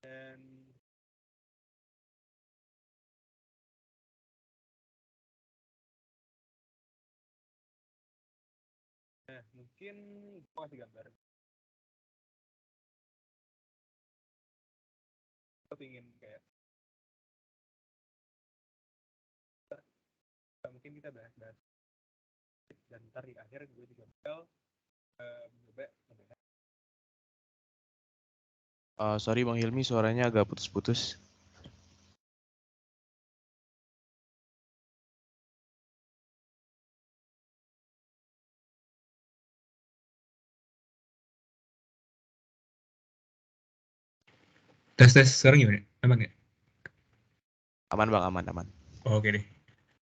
Dan mungkin gue kasih gambar. Gue ingin kayak mungkin kita bahas dan ntar di akhir gue juga bakal coba Sorry Bang Hilmi, suaranya agak putus-putus. tes sekarang gimana? Aman nggak? Aman Bang, aman. Oke deh.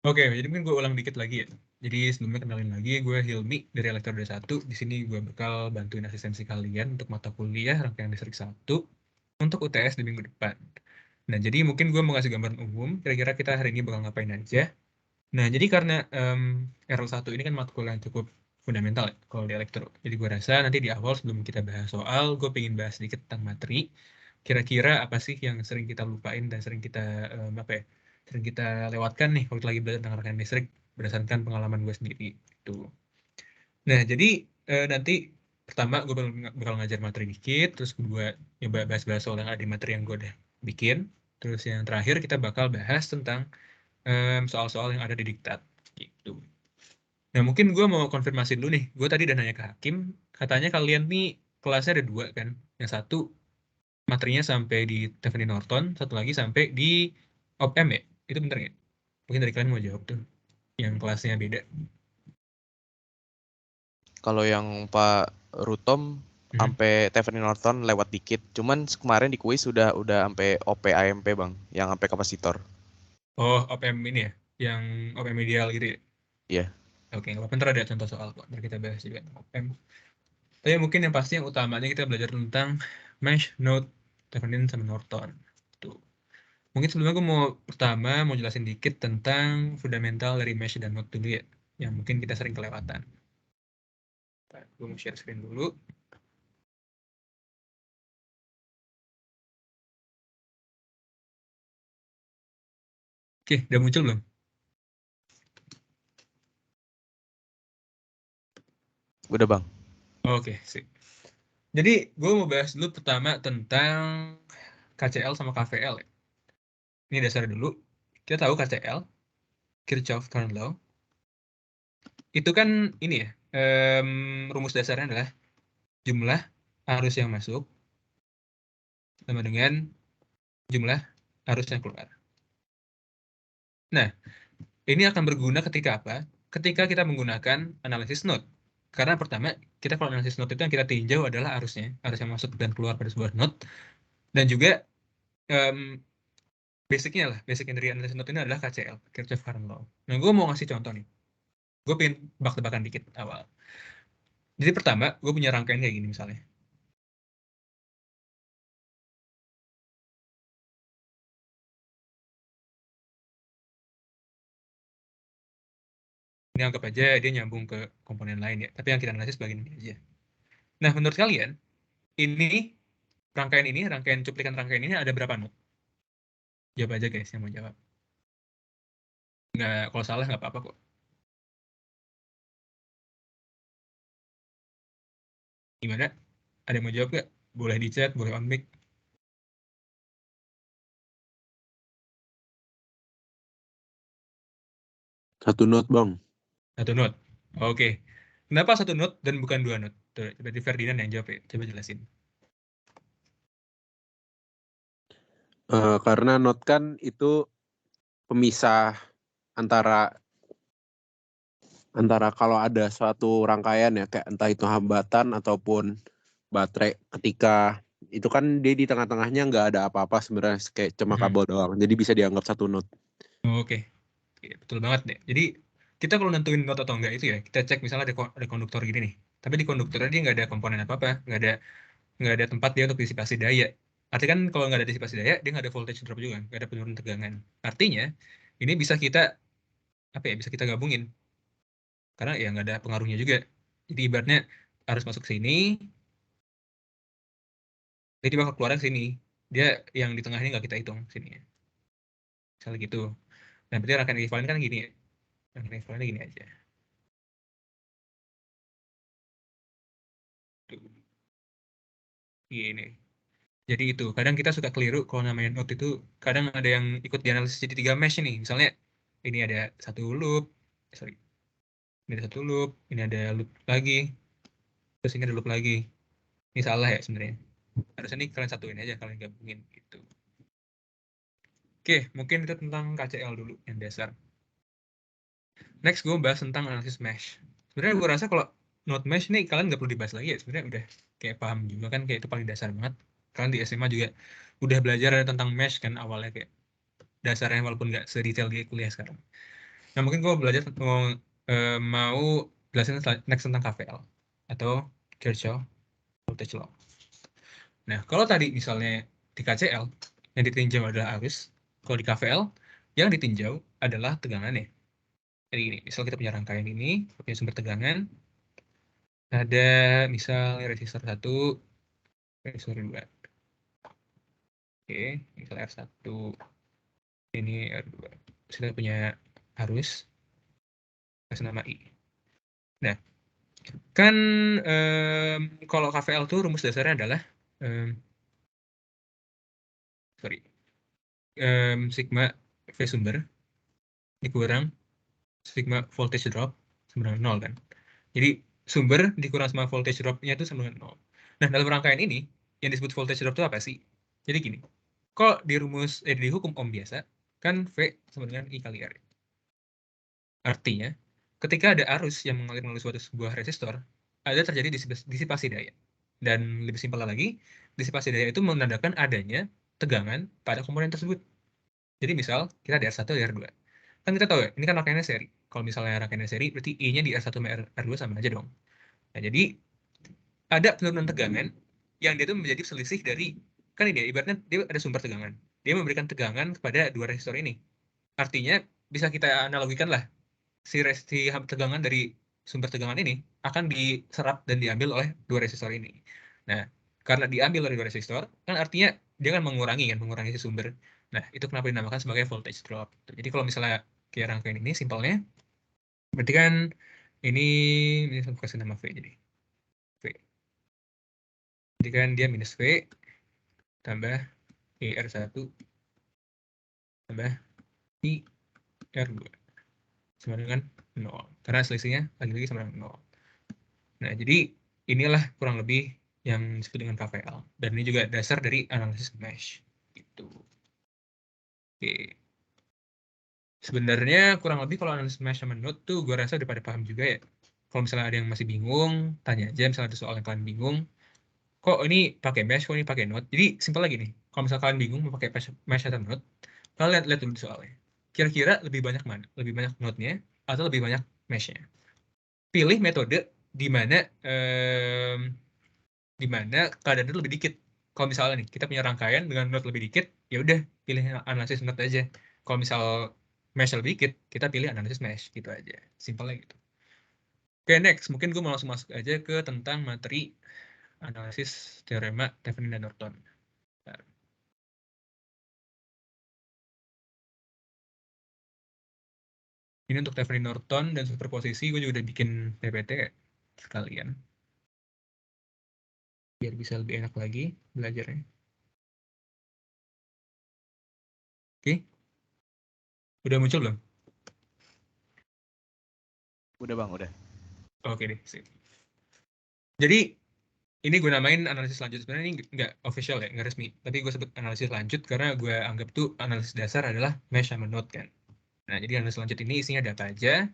Oke, jadi mungkin gue ulang dikit lagi ya. Jadi sebelumnya kenalin lagi, gue Hilmi dari Elektor 21. Di sini gue bakal bantuin asistensi kalian untuk mata kuliah rangkaian distrik 1 untuk UTS di minggu depan. Nah, jadi mungkin gue mau ngasih gambaran umum, kira-kira kita hari ini bakal ngapain aja. Nah, jadi karena RL1 ini kan matkul yang cukup fundamental ya, kalau di elektro. Jadi gue rasa nanti di awal sebelum kita bahas soal, gue pengen bahas sedikit tentang materi. Kira-kira apa sih yang sering kita lupain dan sering kita sering kita lewatkan nih waktu lagi belajar tentang rangkaian listrik berdasarkan pengalaman gue sendiri. Itu. Nah, jadi nanti pertama gue bakal ngajar materi dikit, terus kedua nyoba bahas-bahas soal yang ada di materi yang gue udah bikin. Terus yang terakhir kita bakal bahas tentang soal-soal yang ada di diktat gitu. Nah, mungkin gue mau konfirmasi dulu nih. Gue tadi udah nanya ke Hakim, katanya kalian nih kelasnya ada 2 kan. Yang satu materinya sampai di Tiffany Norton, satu lagi sampai di OPM ya. Itu bener nggak? Mungkin dari kalian mau jawab tuh. Yang kelasnya beda. Kalau yang Pak Rutom Mhm. sampai Tiffany Norton lewat dikit. Cuman kemarin di kuis udah sampai OP AMP Bang, yang sampai kapasitor. Oh, OPM ini ya? Yang OPM ideal gitu ya? Iya. Oke, nggak apa-apa. Ntar ada contoh soal kok. Ntar kita bahas juga OPM. Tapi mungkin yang pasti yang utamanya kita belajar tentang mesh, node, Thevenin, sama Norton. Tuh. Mungkin sebelumnya gue mau jelasin dikit tentang fundamental dari mesh dan node dulu ya, yang mungkin kita sering kelewatan. Nah, gue mau share screen dulu. Oke, udah muncul belum? Udah Bang. Oke, sip. Jadi gue mau bahas dulu pertama tentang KCL sama KVL ya. Ini dasar dulu. Kita tahu KCL, Kirchhoff Current Law. Itu kan ini ya, rumus dasarnya adalah jumlah arus yang masuk sama dengan jumlah arus yang keluar. Nah, ini akan berguna ketika apa? Ketika kita menggunakan analisis node. Karena pertama, kita kalau analisis node itu yang kita tinjau adalah arusnya, arus yang masuk dan keluar pada sebuah node. Dan juga basicnya basic dari analisis node ini adalah KCL, Kirchhoff Current Law. Nah, gue mau ngasih contoh nih. Gue pengen tebak-tebakan dikit awal. Jadi pertama, gue punya rangkaian kayak gini misalnya. Ini anggap aja dia nyambung ke komponen lain ya. Tapi yang kita analisis bagian ini aja. Nah, menurut kalian, ini rangkaian cuplikan rangkaian ini ada berapa node? Jawab aja guys yang mau jawab. Nggak, kalau salah nggak apa-apa kok. Gimana? Ada yang mau jawab nggak? Boleh di chat, boleh on mic. Satu note Bang. Satu node. Oke. Kenapa satu node dan bukan 2 node? Tuh, berarti Ferdinand yang jawab ya. Coba jelasin. Karena note kan itu pemisah antara kalau ada suatu rangkaian ya, kayak entah itu hambatan ataupun baterai, ketika itu kan dia di tengah-tengahnya nggak ada apa-apa sebenarnya, kayak cuma kabel doang, jadi bisa dianggap satu note. Oke. Oke, betul banget deh. Jadi kita kalau nentuin node atau enggak itu ya, kita cek misalnya ada konduktor gini nih. Tapi di konduktornya dia nggak ada komponen apa-apa, nggak ada tempat dia untuk disipasi daya. Artinya kan kalau nggak ada disipasi daya, dia nggak ada voltage drop juga, nggak ada penurunan tegangan. Artinya ini bisa kita bisa kita gabungin karena ya nggak ada pengaruhnya juga. Jadi ibaratnya harus masuk ke sini, jadi bakal keluar ke sini. Dia yang di tengah ini nggak kita hitung sini ya. Misalnya gitu. Nah, berarti rangkaian ekuivalen kan gini ya. Rangkaian ekuivalen gini aja. Tuh. Gini. Jadi itu, kadang kita suka keliru kalau namanya node itu, kadang ada yang ikut dianalisis jadi 3 mesh ini. Misalnya, ini ada satu loop, sorry, ini ada satu loop, ini ada loop lagi, terus ini ada loop lagi. Ini salah ya sebenarnya. Harusnya ini kalian satuin aja, kalian gabungin gitu. Oke, mungkin itu tentang KCL dulu, yang dasar. Next, gue bahas tentang analisis mesh. Sebenarnya gue rasa kalau node mesh nih, kalian nggak perlu dibahas lagi ya. Sebenarnya udah kayak paham juga kan, kayak itu paling dasar banget. Kalian di SMA juga udah belajar tentang mesh kan awalnya kayak dasarnya walaupun nggak sedetail di kuliah sekarang. Nah mungkin gue belajar mau jelasin next tentang KVL atau Kirchhoff Voltage Law. Nah kalau tadi misalnya di KCL yang ditinjau adalah arus, kalau di KVL yang ditinjau adalah tegangannya. Jadi ini, misal kita punya rangkaian ini, punya sumber tegangan, ada misal resistor 1, resistor 2. Oke, misal R1, ini R2. Kita punya arus, kasih nama I. Nah, kan kalau KVL tuh rumus dasarnya adalah sigma V sumber dikurang sigma voltage drop sama dengan 0 kan. Jadi sumber dikurang sama voltage drop-nya itu sama dengan 0. Nah, dalam rangkaian ini yang disebut voltage drop itu apa sih? Jadi gini, kalau di rumus di hukum ohm biasa kan V sama dengan I kali R. Artinya, ketika ada arus yang mengalir melalui suatu sebuah resistor, ada terjadi disipasi daya. Dan lebih simpel lagi, disipasi daya itu menandakan adanya tegangan pada komponen tersebut. Jadi misal, kita ada R1 dan R2. Kan kita tahu ya, ini kan rangkaiannya seri. Kalau misalnya rangkaiannya seri, berarti I-nya di R1 sama R2 sama aja dong. Nah, jadi ada penurunan tegangan yang dia itu menjadi selisih dari, kan ini ya, ibaratnya dia ada sumber tegangan. Dia memberikan tegangan kepada dua resistor ini. Artinya, bisa kita analogikan lah, si tegangan dari sumber tegangan ini akan diserap dan diambil oleh dua resistor ini. Nah, karena diambil oleh dua resistor, kan artinya dia akan mengurangi si sumber. Nah, itu kenapa dinamakan sebagai voltage drop. Jadi kalau misalnya kayak rangkaian ini, simpelnya, berarti kan ini saya kasih nama V jadi V. Jadi kan dia minus V tambah IR1 tambah IR2 sama dengan 0. Karena selisihnya lagi-lagi sama dengan 0. Nah, jadi inilah kurang lebih yang disebut dengan KVL. Dan ini juga dasar dari analisis mesh. Gitu. Oke. Sebenarnya kurang lebih kalau analisis mesh sama node tuh gue rasa udah pada paham juga ya. Kalau misalnya ada yang masih bingung, tanya aja misalnya ada soal yang kalian bingung. Kok ini pakai mesh, kok ini pakai node? Jadi simpel lagi nih. Kalau misalnya kalian bingung mau pakai mesh atau node, kalian lihat dulu soalnya. Kira-kira lebih banyak mana? Lebih banyak node-nya atau lebih banyak mesh-nya? Pilih metode di mana keadaan itu lebih dikit. Kalau misalnya nih kita punya rangkaian dengan node lebih dikit, ya udah pilih analisis node aja. Kalau misal mesh lebih dikit, kita pilih analisis mesh gitu aja. Simpelnya gitu. Oke, next mungkin gue mau langsung masuk aja ke tentang materi analisis teorema Thevenin dan Norton. Bentar. Ini untuk Thevenin Norton dan superposisi gue juga udah bikin PPT sekalian. Biar bisa lebih enak lagi belajarnya. Oke. Udah muncul belum? Udah bang, udah. Oke deh, sip. Jadi, ini gue namain analisis lanjut. Sebenarnya ini nggak official ya, nggak resmi. Tapi gue sebut analisis lanjut karena gue anggap tuh analisis dasar adalah mesh sama node kan. Nah, jadi analisis lanjut ini isinya data aja.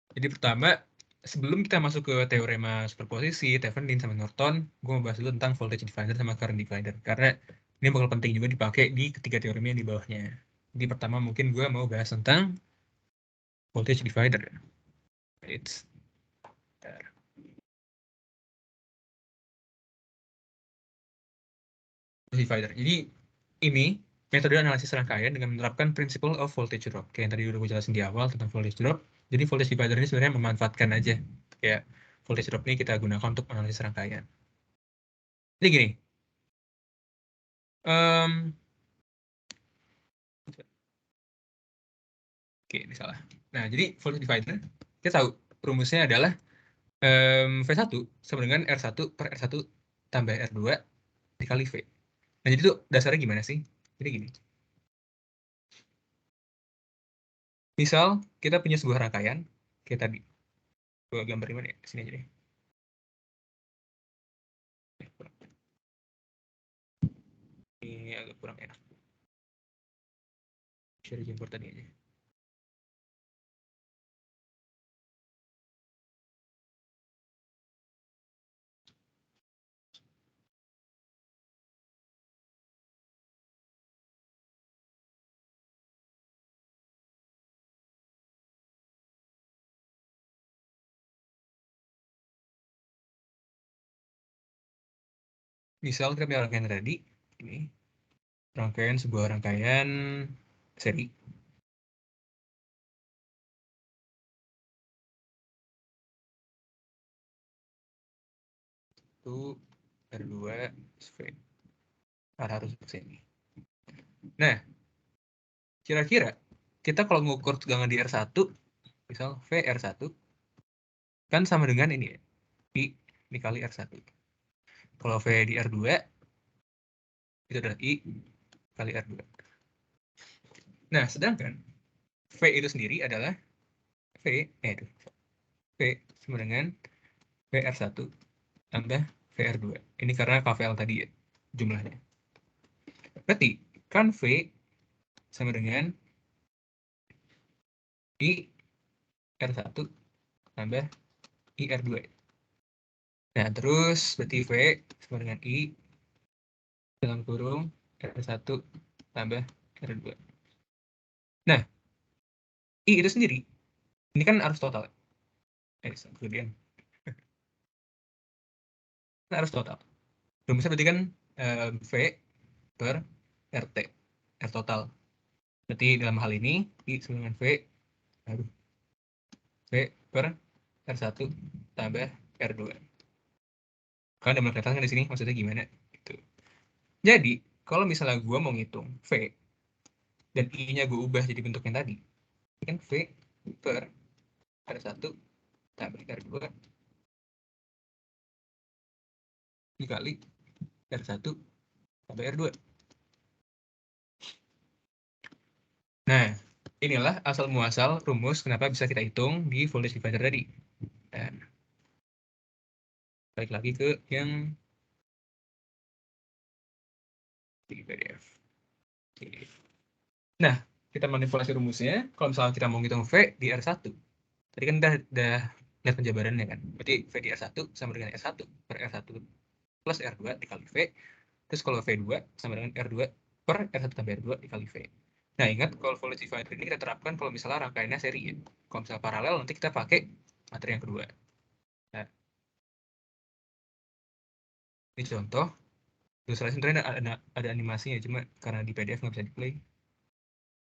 Jadi pertama, sebelum kita masuk ke teorema superposisi, Thevenin sama Norton, gue mau bahas dulu tentang voltage divider sama current divider. Karena ini bakal penting juga dipakai di ketiga teorema yang di bawahnya. Jadi pertama mungkin gue mau bahas tentang voltage divider. Divider. Jadi ini metode analisis rangkaian dengan menerapkan principle of voltage drop. Kayak yang tadi udah gue jelasin di awal tentang voltage drop. Jadi voltage divider ini sebenarnya memanfaatkan aja kayak voltage drop ini kita gunakan untuk analisis rangkaian. Jadi gini, oke ini salah. Nah jadi voltage divider kita tahu rumusnya adalah V1 sama dengan R1 per R1 tambah R2 dikali V. Nah jadi itu dasarnya gimana sih? Jadi gini. Misal kita punya sebuah rangkaian, kayak tadi. Gue gambarin mana ya? Sini aja deh. Ini agak kurang enak. Share jemput tadi aja. Misal kita punya rangkaian tadi, ini sebuah rangkaian seri. Itu R2 V. Harus sini. Nah, kira-kira kita kalau mengukur tegangan di R1, misal V R1, kan sama dengan ini ya, I dikali R1. Kalau V di R2, itu adalah I kali R2. Nah, sedangkan V itu sendiri adalah V sama dengan VR1 tambah VR2. Ini karena KVL tadi ya, jumlahnya. Berarti, kan V sama dengan I R1 tambah I R2. Nah, terus berarti V sama dengan I dalam kurung R1 tambah R2. Nah, I itu sendiri, ini kan arus total. Kemudian. Ini arus total. Rumusnya berarti kan V per RT, R total. Berarti dalam hal ini, I sama dengan V per R1 tambah R2. Kalian udah mulai kelihatan kan di sini maksudnya gimana? Gitu. Jadi, kalau misalnya gue mau ngitung V, dan I-nya gue ubah jadi bentuk yang tadi, ini kan V per R1 tambah R2 dikali R1 tambah R2. Nah, inilah asal-muasal rumus kenapa bisa kita hitung di voltage divider tadi. Dan balik lagi ke yang di PDF. Oke. Nah, kita manipulasi rumusnya. Kalau misalnya kita mau ngitung V di R1, tadi kan udah lihat penjabarannya kan. Berarti V di R1 sama dengan R1 per R1 plus R2 dikali V. Terus kalau V2 sama dengan R2 per R1 tambah R2 dikali V. Nah, ingat kalau voltage divider ini kita terapkan kalau misalnya rangkaiannya seri ya. Kalau misalnya paralel, nanti kita pakai materi yang kedua. Nah, ini contoh. Ilustrasi sebenarnya ada animasinya, cuma karena di PDF nggak bisa di-play.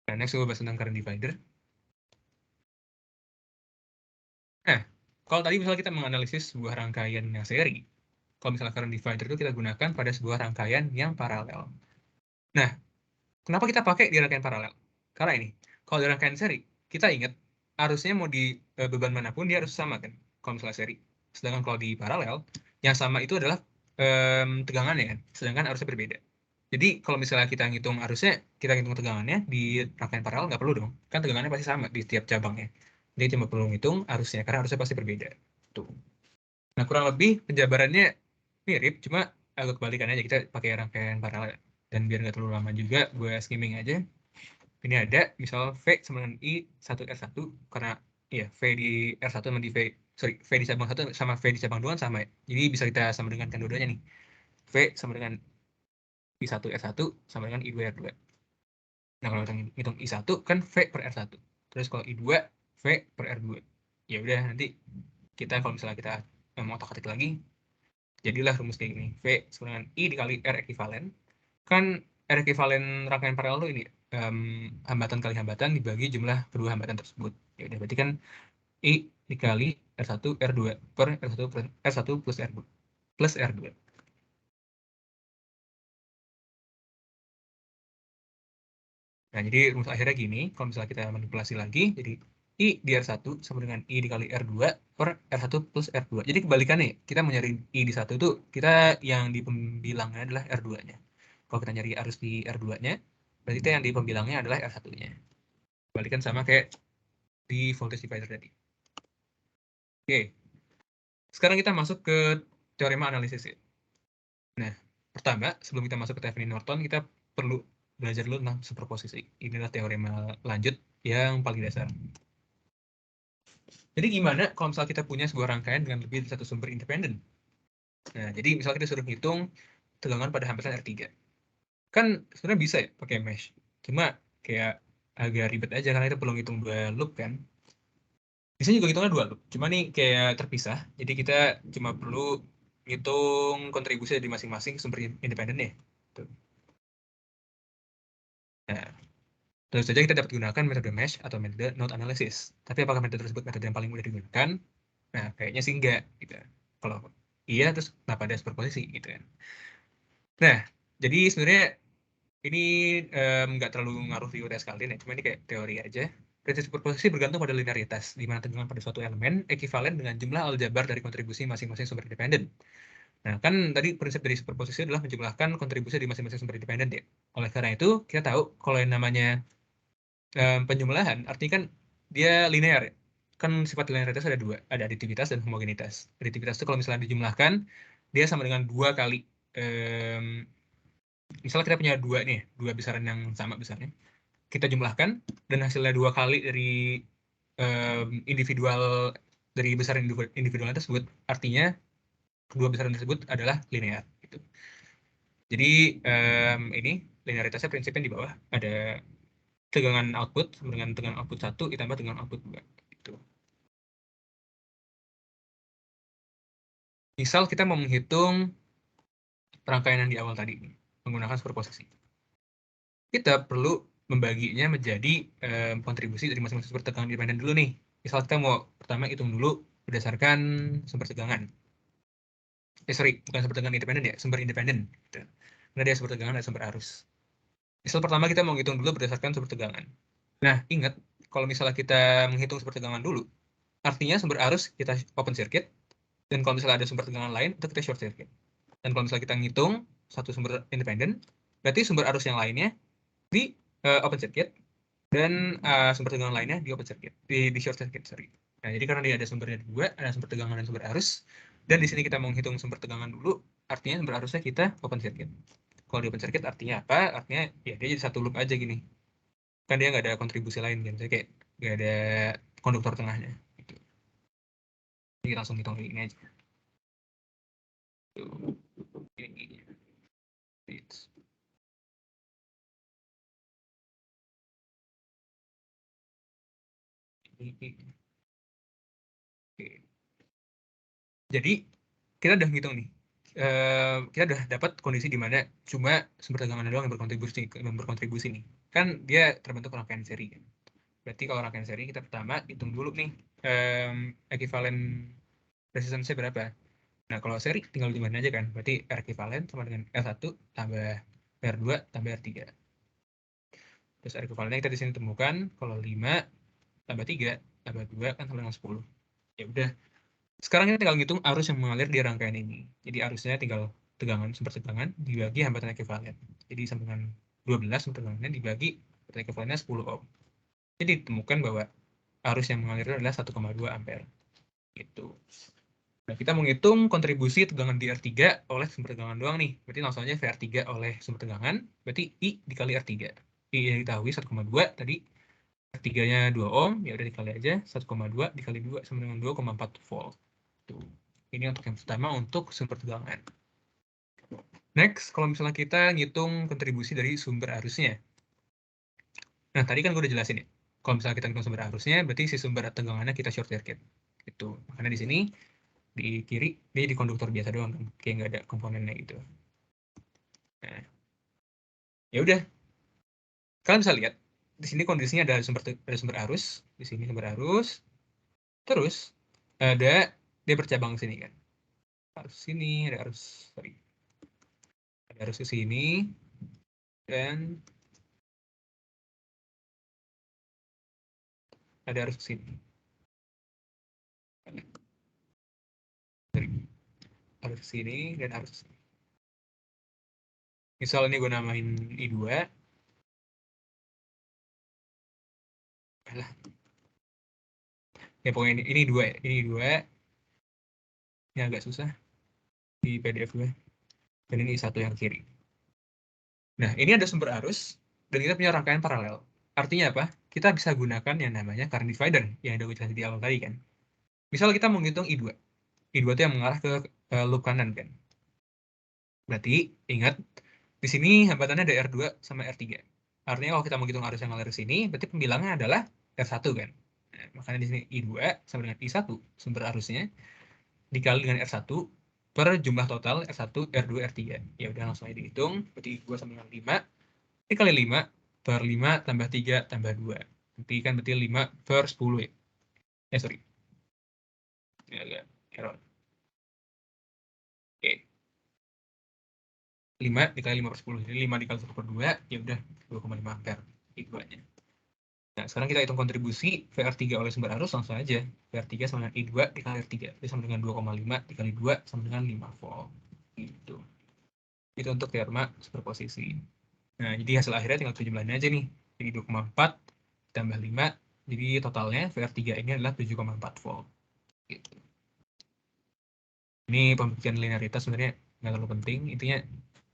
Nah, next gue bahas tentang current divider. Nah, kalau tadi misalnya kita menganalisis sebuah rangkaian yang seri, kalau misalnya current divider itu kita gunakan pada sebuah rangkaian yang paralel. Nah, kenapa kita pakai di rangkaian paralel? Karena ini, kalau di rangkaian seri, kita ingat arusnya mau di beban manapun dia harus sama kan, kalau misalnya seri. Sedangkan kalau di paralel, yang sama itu adalah tegangannya kan, sedangkan arusnya berbeda. Jadi kalau misalnya kita ngitung arusnya, kita ngitung tegangannya di rangkaian paralel nggak perlu dong, kan tegangannya pasti sama di setiap cabangnya. Jadi cuma perlu ngitung arusnya, karena arusnya pasti berbeda. Tuh. Nah kurang lebih penjabarannya mirip, cuma agak kebalikan aja, kita pakai rangkaian paralel. Dan biar nggak terlalu lama juga, gue skimming aja. Ini ada, misal V sama dengan I 1R1, karena ya V di R1 sama di V, sorry, V di cabang 1 sama V di cabang 2 kan sama ya. Jadi bisa kita sama dengan kan dua-duanya nih. V sama dengan I1R1 sama dengan I2R2. Nah, kalau kita ngitung I1 kan V per R1. Terus kalau I2 V per R2. Ya udah nanti kita kalau misalnya kita mau otak-atik lagi, jadilah rumus kayak gini. V sama dengan I dikali R ekivalen. Kan R ekivalen rangkaian paralel itu ini hambatan kali hambatan dibagi jumlah kedua hambatan tersebut. Ya udah berarti kan I dikali R1 R2 per R1 plus R2. Nah, jadi rumus akhirnya gini, kalau misalnya kita manipulasi lagi, jadi I di R1 sama dengan I dikali R2 per R1 plus R2. Jadi kebalikannya, kita mau nyari I di 1 itu, kita yang di pembilangnya adalah R2-nya. Kalau kita nyari arus di R2-nya, berarti kita yang di pembilangnya adalah R1-nya. Kebalikan sama kayak di voltage divider tadi. Oke, sekarang kita masuk ke teorema analisis ya. Nah, pertama, sebelum kita masuk ke Thevenin-Norton, kita perlu belajar dulu tentang superposisi. Inilah teorema lanjut yang paling dasar. Jadi gimana kalau misalnya kita punya sebuah rangkaian dengan lebih dari satu sumber independen? Nah, jadi misalnya kita suruh hitung tegangan pada hamperan R3. Kan sebenarnya bisa ya pakai mesh. Cuma kayak agak ribet aja karena kita perlu hitung 2 loop kan. Di sini juga hitungnya 2 loop. Cuma nih kayak terpisah. Jadi kita cuma perlu ngitung kontribusi dari masing-masing sumber independen ya. Tuh. Nah, tentu saja kita dapat gunakan metode mesh atau metode node analysis. Tapi apakah metode tersebut metode yang paling mudah digunakan? Nah, kayaknya sih enggak gitu. Kalau iya, terus kenapa ada superposisi gitu kan. Nah, jadi sebenarnya ini nggak terlalu ngaruh di UTS kalian ya, cuma ini kayak teori aja. Prinsip superposisi bergantung pada linearitas, di mana tegangan pada suatu elemen ekivalen dengan jumlah aljabar dari kontribusi masing-masing sumber independen. Nah, kan tadi prinsip dari superposisi adalah menjumlahkan kontribusi di masing-masing sumber independen ya. Oleh karena itu, kita tahu kalau yang namanya penjumlahan, artinya kan dia linear ya. Kan sifat linearitas ada dua, ada aditivitas dan homogenitas. Aditivitas itu kalau misalnya dijumlahkan, dia sama dengan 2 kali misalnya kita punya dua besaran yang sama besarnya, kita jumlahkan dan hasilnya 2 kali dari individual dari besaran individual tersebut, artinya kedua besaran tersebut adalah linear gitu. Jadi ini linearitasnya prinsipnya di bawah ada tegangan output dengan tegangan output 1 ditambah dengan output 2 gitu. Misal kita mau menghitung rangkaian yang di awal tadi menggunakan superposisi. Kita perlu membaginya menjadi kontribusi dari masing-masing sumber tegangan independen dulu nih. Misal kita mau pertama hitung dulu berdasarkan sumber tegangan. Sorry, bukan sumber tegangan independen ya, sumber independen. Gitu. Karena dia sumber tegangan dan sumber arus. Misal pertama kita mau hitung dulu berdasarkan sumber tegangan. Nah, ingat, kalau misalnya kita menghitung sumber tegangan dulu, artinya sumber arus kita open circuit, dan kalau misalnya ada sumber tegangan lain, itu kita short circuit. Dan kalau misalnya kita ngitung satu sumber independen, berarti sumber arus yang lainnya di open circuit, dan sumber tegangan lainnya di open circuit, di short circuit, sorry. Nah, jadi karena dia ada sumbernya dua, ada sumber tegangan dan sumber arus, dan di sini kita mau menghitung sumber tegangan dulu, artinya sumber arusnya kita open circuit. Kalau di open circuit artinya apa? Artinya ya dia jadi satu loop aja gini. Kan dia nggak ada kontribusi lain kan, jadi kayak nggak ada konduktor tengahnya. Gitu. Jadi langsung hitung ini aja. Tuh. Ini. Oke. Jadi kita udah ngitung nih. Kita udah dapat kondisi di mana cuma sumber tegangan doang yang berkontribusi nih. Kan dia terbentuk rangkaian seri. Kan? Berarti kalau rangkaian seri kita pertama hitung dulu nih ekivalen resistansinya berapa. Nah kalau seri tinggal di mana aja kan. Berarti R ekivalen sama dengan R1 tambah R2 tambah R3. Terus R ekivalennya kita di sini temukan kalau 5 tambah 3 tambah 2 kan sama dengan 10. Ya udah. Sekarang kita tinggal ngitung arus yang mengalir di rangkaian ini. Jadi arusnya tinggal sumber tegangan dibagi hambatan ekivalen. Jadi sama dengan 12 sumber tegangannya dibagi hambatan ekivalennya 10 ohm. Jadi ditemukan bahwa arus yang mengalir adalah 1,2 ampere. Gitu. Nah, kita menghitung kontribusi tegangan di R3 oleh sumber tegangan doang nih. Berarti langsung aja VR3 oleh sumber tegangan, berarti I dikali R3. I yang diketahui 1,2, tadi R3-nya 2 ohm, ya udah dikali aja 1,2 dikali 2 sama dengan 2,4 volt. Tuh. Ini untuk yang pertama untuk sumber tegangan. Next, kalau misalnya kita ngitung kontribusi dari sumber arusnya. Nah, tadi kan gue udah jelasin ya. Kalau misalnya kita ngitung sumber arusnya, berarti si sumber tegangannya kita short circuit. Gitu. Makanya di sini, di kiri, dia di konduktor biasa doang kan. Kayak nggak ada komponennya gitu. Nah, ya udah. Kalian bisa lihat, di sini kondisinya ada sumber arus. Di sini sumber arus. Terus, ada dia bercabang sini kan. Arus sini, ada arus ke sini dan ada arus ke sini. Arus ke sini dan arus ke sini. Misal ini gue namain I2. Ya pokoknya ini 2 ya. Ini 2. Ini agak susah di PDF gue. Dan ini satu yang kiri. Nah, ini ada sumber arus dan kita punya rangkaian paralel. Artinya apa? Kita bisa gunakan yang namanya current divider yang udah gue jelasin di awal tadi kan. Misal kita mau ngitung I2. I2 itu yang mengarah ke loop kanan kan. Berarti ingat di sini hambatannya ada R2 sama R3. Artinya kalau kita mau ngitung arus yang ngalir ke sini, berarti pembilangnya adalah R1 kan. Nah, makanya di sini I2 sama dengan I1 sumber arusnya dikali dengan R1 per jumlah total R1, R2, R3. Ya udah langsung aja dihitung. Berarti I2 sama dengan 5 dikali 5 per 5 tambah 3 tambah 2. Nanti kan berarti 5 per 10 ya. Sorry. Ini agak error. Oke. 5 dikali 5 per 10. Jadi 5 dikali 1 per 2, ya udah 2,5 ampere I2-nya. Nah, sekarang kita hitung kontribusi VR3 oleh sumber arus, langsung aja. VR3 sama dengan I2 dikali R3. Itu sama dengan 2,5 dikali 2 sama dengan 5 volt. Gitu. Itu untuk teorema superposisi. Nah, jadi hasil akhirnya tinggal jumlahnya aja nih. Jadi 2,4 tambah 5. Jadi totalnya VR3 ini adalah 7,4 volt. Gitu. Ini pembuktian linearitas sebenarnya nggak terlalu penting. Intinya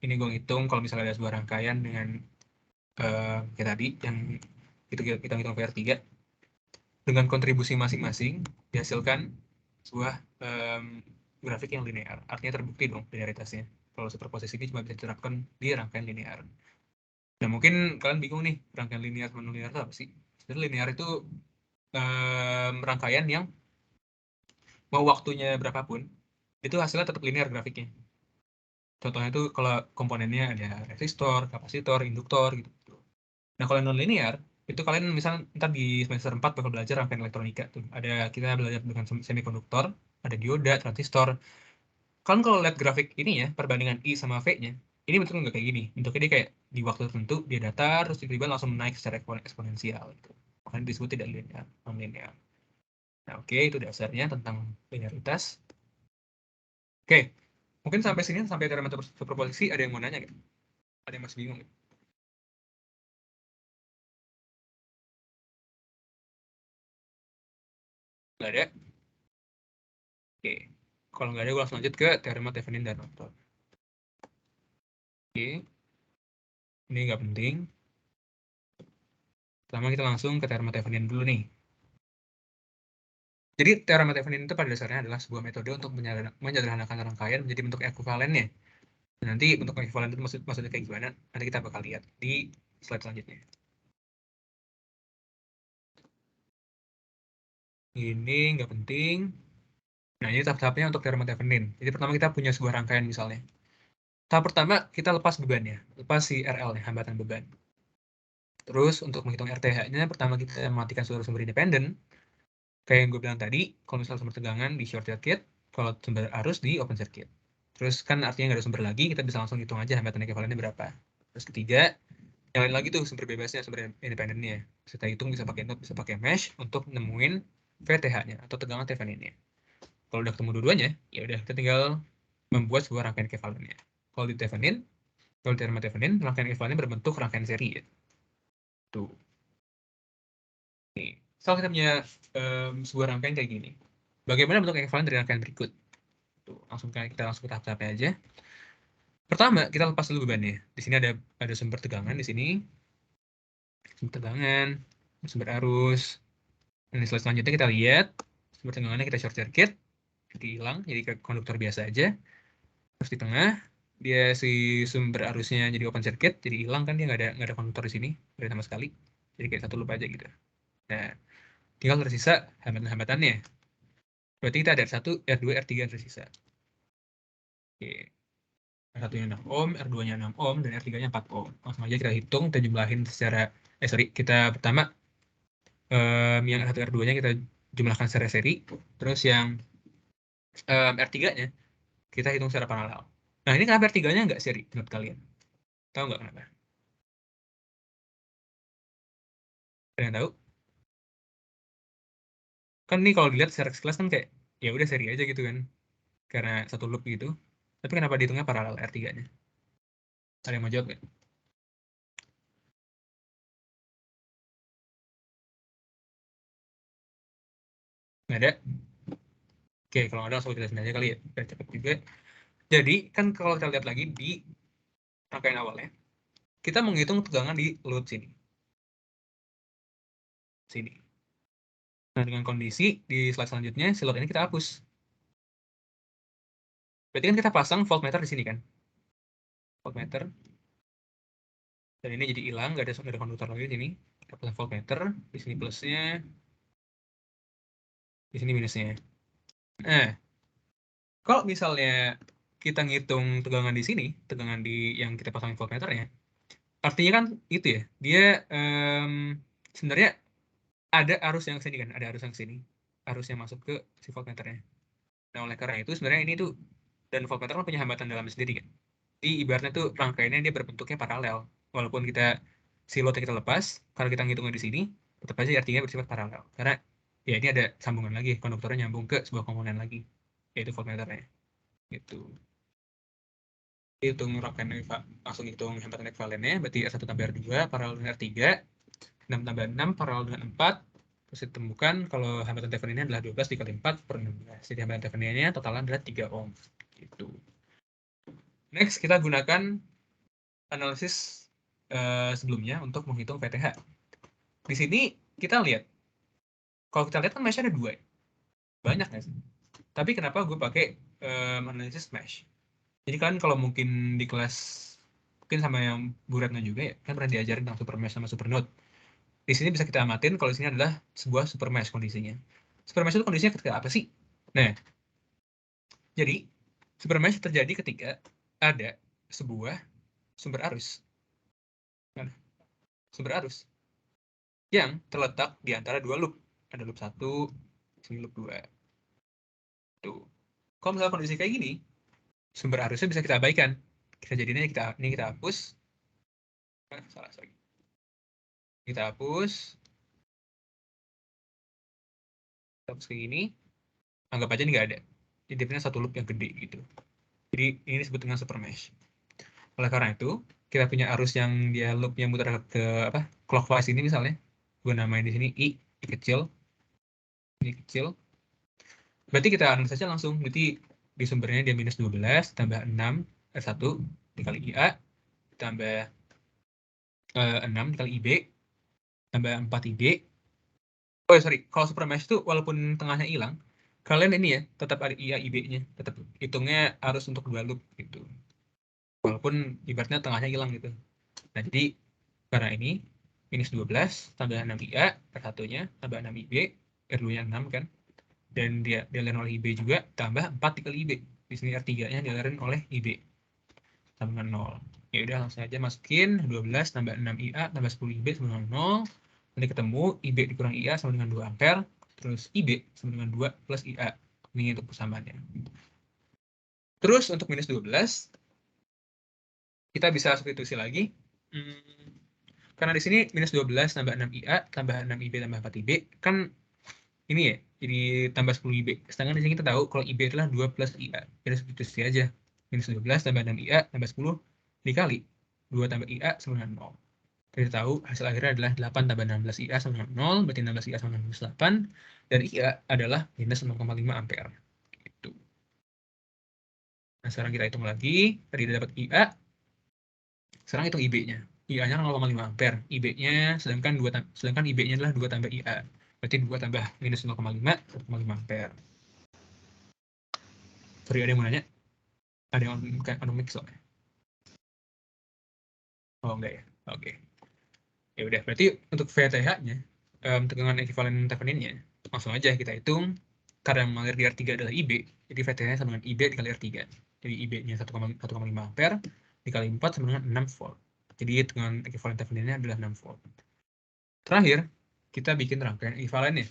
ini gue ngitung kalau misalnya ada sebuah rangkaian dengan kayak tadi yang kita hitung VR3 dengan kontribusi masing-masing dihasilkan sebuah grafik yang linear. Artinya terbukti dong linearitasnya. Kalau superposisi ini cuma bisa diterapkan di rangkaian linear. Nah, mungkin kalian bingung nih, rangkaian linear sama non-linear itu apa sih? Sebenarnya linear itu rangkaian yang mau waktunya berapapun, itu hasilnya tetap linear grafiknya. Contohnya itu kalau komponennya ada resistor, kapasitor, induktor gitu. Nah, kalau non-linear, itu kalian misalnya ntar di semester 4 bakal belajar rangkaian elektronika tuh. Kita belajar dengan semikonduktor, ada dioda, transistor. Kalian kalau lihat grafik ini ya, perbandingan I sama V-nya, ini bentuknya nggak kayak gini. Bentuknya dia kayak di waktu tertentu, dia datar, terus tiba-tiba langsung naik secara eksponensial. Gitu. Makanya disebut tidak linear, non-linear. Nah, oke, itu dasarnya tentang linearitas. Oke, mungkin sampai sini, sampai teorema superposisi, ada yang mau nanya nggak? Ada yang masih bingung nggak? Nggak ada? Oke, kalau nggak ada, gue langsung lanjut ke teorema Thevenin dan Norton. Oke, ini nggak penting. Pertama kita langsung ke teorema Thevenin dulu nih. Jadi teorema Thevenin itu pada dasarnya adalah sebuah metode untuk menyederhanakan rangkaian menjadi bentuk ekuivalennya. Nanti bentuk ekuivalen itu maksudnya kayak gimana? Nanti kita bakal lihat di slide selanjutnya. Ini nggak penting. Nah, ini tahap-tahapnya untuk teorema Thevenin. Jadi pertama kita punya sebuah rangkaian misalnya. Tahap pertama kita lepas bebannya, lepas si RL-nya, hambatan beban. Terus untuk menghitung RTH-nya, pertama kita mematikan seluruh sumber independen. Kayak yang gue bilang tadi, kalau misalnya sumber tegangan di short circuit, kalau sumber arus di open circuit. Terus kan artinya nggak ada sumber lagi, kita bisa langsung hitung aja hambatan ekuivalennya berapa. Terus ketiga, yang lain lagi tuh sumber bebasnya, sumber independennya. Kita hitung bisa pakai node, bisa pakai mesh untuk nemuin VTH-nya atau tegangan Thevenin-nya. Kalau udah ketemu dua-duanya, ya udah kita tinggal membuat sebuah rangkaian ekuivalennya. Kalau di Thevenin, kalau di teorema Thevenin, rangkaian ekuivalennya berbentuk rangkaian seri ya. Tuh. Nih, misal kita punya sebuah rangkaian kayak gini. Bagaimana bentuk ekuivalen dari rangkaian berikut? Tuh, kita langsung ke tahap-tahapnya aja. Pertama, kita lepas dulu bebannya. Di sini ada sumber tegangan di sini. Sumber tegangan, sumber arus. Dan slide selanjutnya kita lihat sumber tegangannya kita short circuit, jadi hilang, jadi ke konduktor biasa aja. Terus di tengah dia si sumber arusnya jadi open circuit, jadi hilang kan dia nggak ada konduktor di sini, nggak ada sama sekali. Jadi kayak satu loop aja gitu. Nah, tinggal tersisa hambatan-hambatannya. Berarti kita ada R1, R2, R3 yang tersisa. Oke. R1-nya 6 ohm, R2-nya 6 ohm, dan R3-nya 4 ohm. Langsung aja kita hitung, kita jumlahin secara, kita pertama yang R1, R2-nya kita jumlahkan secara seri, terus yang R3-nya kita hitung secara paralel. Nah, ini kenapa R3-nya nggak seri menurut kalian? Tahu nggak kenapa? Ada yang tahu? Kan nih kalau dilihat secara sekilas kan kayak ya udah seri aja gitu kan. Karena satu loop gitu. Tapi kenapa dihitungnya paralel R3-nya? Ada yang mau jawab nggak? Nggak ada? Oke, kalau nggak ada langsung kita lihat aja kali ya. Biar cepet juga. Jadi, kan kalau kita lihat lagi di rangkaian awalnya, kita menghitung tegangan di load sini. Sini. Nah, dengan kondisi di slide selanjutnya, si load ini kita hapus. Berarti kan kita pasang voltmeter di sini kan? Voltmeter. Dan ini jadi hilang, nggak ada konduktor lagi di sini. Kita pasang voltmeter, di sini plusnya, di sini minusnya. Nah, kalau misalnya kita ngitung tegangan di sini, tegangan di yang kita pasang voltmeternya, artinya kan itu ya, dia sebenarnya ada arus yang sini kan, ada arus yang sini, arus yang masuk ke si voltmeternya. Nah, oleh karena itu sebenarnya ini tuh, dan voltmeter kan punya hambatan dalam sendiri kan. Jadi ibaratnya tuh rangkaiannya dia berbentuknya paralel. Walaupun kita si load kita lepas, kalau kita ngitungnya di sini, tetap aja artinya bersifat paralel. Karena ya ini ada sambungan lagi, konduktornya nyambung ke sebuah komponen lagi, yaitu voltmeternya. Gitu. Hitung rangkaian langsung hitung hambatan ekuivalennya, berarti R1 tambah R2 paralel dengan R3, 6 tambah 6 paralel dengan 4, terus ditemukan kalau hambatan Theveninnya adalah 12 dikali 4 per 16. Jadi hambatan Theveninnya totalnya adalah 3 ohm. Gitu. Next, kita gunakan analisis sebelumnya untuk menghitung VTH. Di sini kita lihat, kalau kita lihat kan mesh ada 2 ya? Banyak nggak sih? Tapi kenapa gue pakai analisis mesh? Jadi kan kalau mungkin di kelas, mungkin sama yang Bu Retno juga ya, kan pernah diajarin tentang super mesh sama super node. Di sini bisa kita amatin kalau di sini adalah sebuah super mesh kondisinya. Super mesh itu kondisinya ketika apa sih? Nah, jadi super mesh terjadi ketika ada sebuah sumber arus. Nah, sumber arus yang terletak di antara dua loop. Ada loop 1, sini loop 2. Tuh. Kalau misalnya kondisi kayak gini, sumber arusnya bisa kita abaikan. Kita jadinya ini kita hapus. Salah lagi. Kita hapus. Kita hapus kayak gini. Anggap aja ini nggak ada. Jadi dia punya satu loop yang gede gitu. Jadi ini disebut dengan super mesh. Oleh karena itu, kita punya arus yang dia loopnya muter ke apa? Clockwise ini misalnya. Gue namain di sini I kecil. Ini kecil. Berarti kita analisa saja langsung. Berarti di sumbernya dia minus 12 tambah 6 R1 dikali IA tambah 6 dikali IB tambah 4 IB. Oh sorry, kalau super mesh itu walaupun tengahnya hilang, kalian ini ya tetap ada IA IB-nya, tetap hitungnya harus untuk dua loop gitu. Walaupun ibaratnya tengahnya hilang gitu. Nah, jadi karena ini minus 12 tambah 6 IA, R1-nya tambah 6 IB, R2-nya 6 kan. Dan dia dialirin oleh IB juga tambah 4 dikali IB. Di sini R3-nya dialirin oleh IB. Sama dengan 0. Ya udah langsung aja masukin 12 tambah 6 IA tambah 10 IB sama dengan 0. Nanti ketemu IB dikurang IA sama dengan 2 ampere. Terus IB sama dengan 2 plus IA. Ini untuk persamaannya. Terus untuk minus 12, kita bisa substitusi lagi. Karena di sini minus 12 tambah 6 IA tambah 6 IB tambah 4 IB. Kan ini ya, jadi tambah 10 IB. Sedangkan di sini kita tahu kalau IB adalah 2 plus IA. Jadi substitusi aja. Minus 12 tambah 6 IA tambah 10 dikali 2 tambah IA sama dengan 0. Kita tahu hasil akhirnya adalah 8 tambah 16 IA sama dengan 0, berarti 16 IA sama dengan minus 8, dan IA adalah minus 0,5 ampere. Gitu. Nah, sekarang kita hitung lagi, tadi kita dapat IA, sekarang hitung IB-nya. IA-nya 0,5 ampere, IB-nya sedangkan IB-nya adalah 2 tambah IA. Berarti 2 tambah minus 0,5, 1,5 ampere. Sorry, ada yang mau nanya? Ada yang on mix soalnya? Oh, enggak ya? Oke. Ya udah, berarti untuk VTH-nya, tegangan ekuivalen Thevenin-nya, langsung aja kita hitung. Karena yang mengalir di R3 adalah IB, jadi VTH-nya sama dengan IB dikali R3. Jadi IB-nya 1,5 ampere, dikali 4 sama dengan 6 volt. Jadi tegangan ekuivalen Thevenin-nya adalah 6 volt. Terakhir, kita bikin rangkaian ekuivalennya.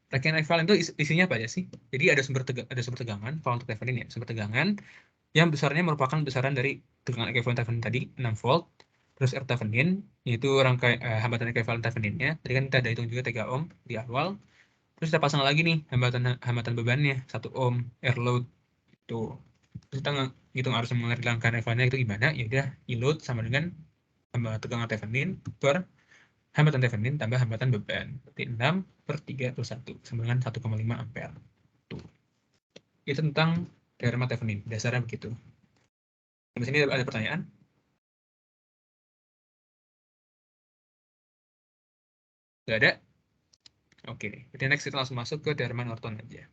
rangkaian ekivalen itu isinya apa aja sih? Jadi ada sumber tegangan, kalau untuk Thevenin ya, sumber tegangan yang besarnya merupakan besaran dari tegangan ekivalen Thevenin tadi 6 volt, terus R Thevenin yaitu hambatan ekivalen Theveninnya. Tadi kan kita ada hitung juga 3 ohm di awal. Terus kita pasang lagi nih hambatan bebannya 1 ohm air load tuh. Terus kita ngitung arus yang mengalir di rangkaian ekivalennya itu gimana? Ya udah I load sama dengan tegangan Thevenin per hambatan Thevenin tambah hambatan beban. Berarti 6/3+1 sama dengan 1,5 ampere. Tuh. Itu tentang teorema Thevenin. Dasarnya begitu. Di sini ada pertanyaan? Nggak ada? Oke deh. Jadi next kita langsung masuk ke teorema Norton aja.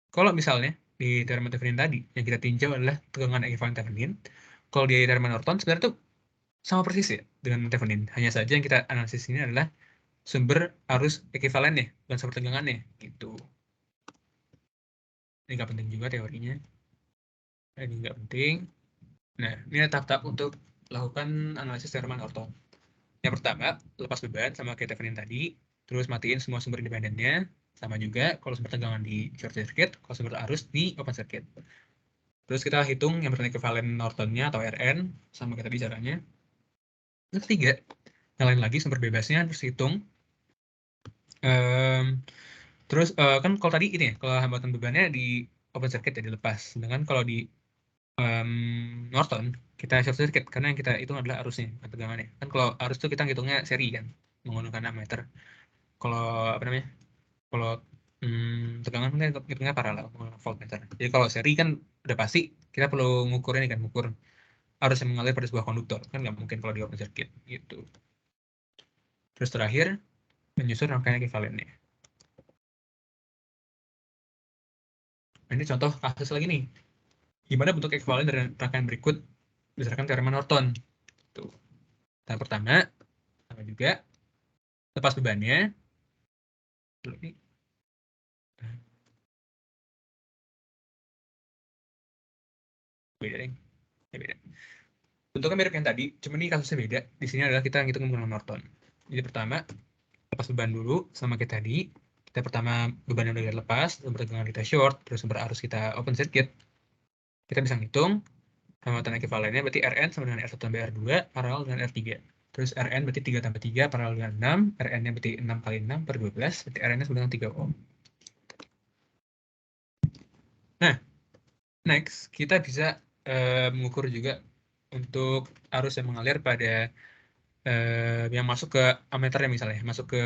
Kalau misalnya di teorema Thevenin tadi, yang kita tinjau adalah tegangan ekivalen Thevenin. Kalau di teorema Norton sebenarnya itu sama persis ya dengan Thevenin. Hanya saja yang kita analisis ini adalah sumber arus ekivalennya, bukan sumber tegangannya. Gitu. Ini nggak penting juga teorinya. Ini nggak penting. Nah, ini ada tahap-tahap untuk lakukan analisis teorema Norton. Yang pertama, lepas beban sama kayak Thevenin tadi, terus matiin semua sumber independennya, sama juga kalau sumber tegangan di short circuit, kalau sumber arus di open circuit. Terus kita hitung yang berarti ekivalen Nortonnya atau RN, sama kayak tadi caranya. Yang ketiga, nyalain lagi sumber bebasnya, terus hitung. Terus kan kalau tadi ini ya, kalau hambatan bebannya di open circuit ya dilepas. Sedangkan kalau di Norton, kita short circuit, karena yang kita hitung adalah arusnya, bukan tegangannya. Kan kalau arus itu kita hitungnya seri kan, menggunakan ammeter. Kalau apa namanya? Kalau tegangan kan hitungnya paralel menggunakan voltmeter. Jadi kalau seri kan udah pasti kita perlu ngukur ini kan, ngukur arus yang mengalir pada sebuah konduktor. Kan nggak mungkin kalau di open circuit gitu. Terus terakhir, menyusun rangkaian ekivalennya. Nah, ini contoh kasus lagi nih. Gimana bentuk ekivalen dari rangkaian berikut berdasarkan teorema Norton. Tuh. Tahap pertama, sama juga lepas bebannya. Dulu ini. Beda deh. Ya, beda. Bentuknya mirip yang tadi, cuma ini kasusnya beda. Di sini adalah kita ngitung menggunakan Norton. Jadi pertama, lepas beban dulu sama kayak tadi. Kita pertama bebannya udah lepas, sumber tegangan kita short, terus sumber arus kita open circuit. Kita bisa ngitung hambatan ekivalennya berarti Rn sama dengan R1 tambah R2 paralel dengan R3. Terus Rn berarti 3 tambah 3 paralel dengan 6. Rn-nya berarti 6 kali 6 per 12. Berarti Rn-nya sama dengan 3 ohm. Nah, next kita bisa mengukur juga untuk arus yang mengalir pada yang masuk ke ammeternya misalnya. Masuk ke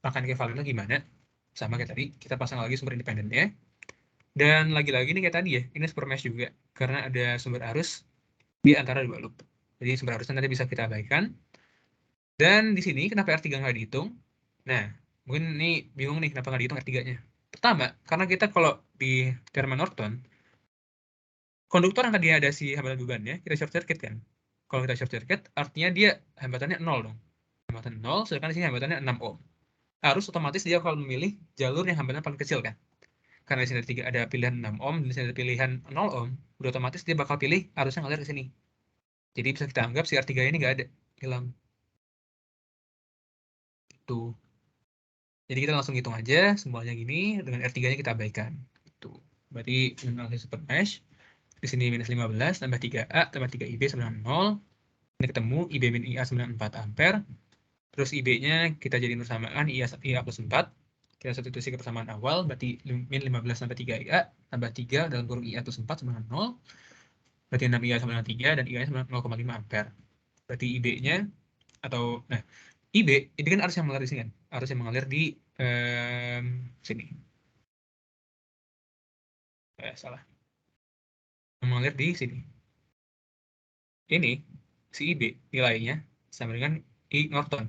rangkaian ekivalennya gimana. Sama kayak tadi, kita pasang lagi sumber independennya. Dan lagi-lagi ini kayak tadi ya, ini super mesh juga. Karena ada sumber arus di antara dua loop. Jadi sumber arusnya nanti bisa kita abaikan. Dan di sini kenapa R3 nggak dihitung? Nah, mungkin ini bingung nih kenapa nggak dihitung R3-nya. Pertama, karena kita kalau di teorema Norton, konduktor yang tadi ada si hambatan bebannya, kita short circuit kan. Kalau kita short circuit, artinya dia hambatannya 0 dong. Hambatan 0, sedangkan di sini hambatannya 6 ohm. Harus otomatis dia kalau memilih jalur yang hambatannya paling kecil kan. Karena di sini ada pilihan 6 ohm, dan di sini ada pilihan 0 ohm, udah otomatis dia bakal pilih arusnya ngalir ke sini. Jadi bisa kita anggap si R3 ini nggak ada, hilang. Tuh. Jadi kita langsung hitung aja semuanya gini, dengan R3-nya kita abaikan. Tuh. Berarti analisis super mesh, di sini minus 15 tambah 3A tambah 3IB sama dengan 0. Ini ketemu IB min IA sama dengan 4 ampere. Terus IB-nya kita jadiin persamaan IA plus 4. Kita substitusi ke persamaan awal, berarti min 15 tambah 3IA tambah 3 dalam kurung IA plus 4 sama dengan 0. Berarti 6 IA sama dengan 3 dan IA sama dengan 0,5 ampere. Berarti IB-nya atau nah IB ini kan arus yang mengalir di sini kan, arus yang mengalir di sini. Salah. Mengalir di sini. Ini si IB nilainya sama dengan I Norton.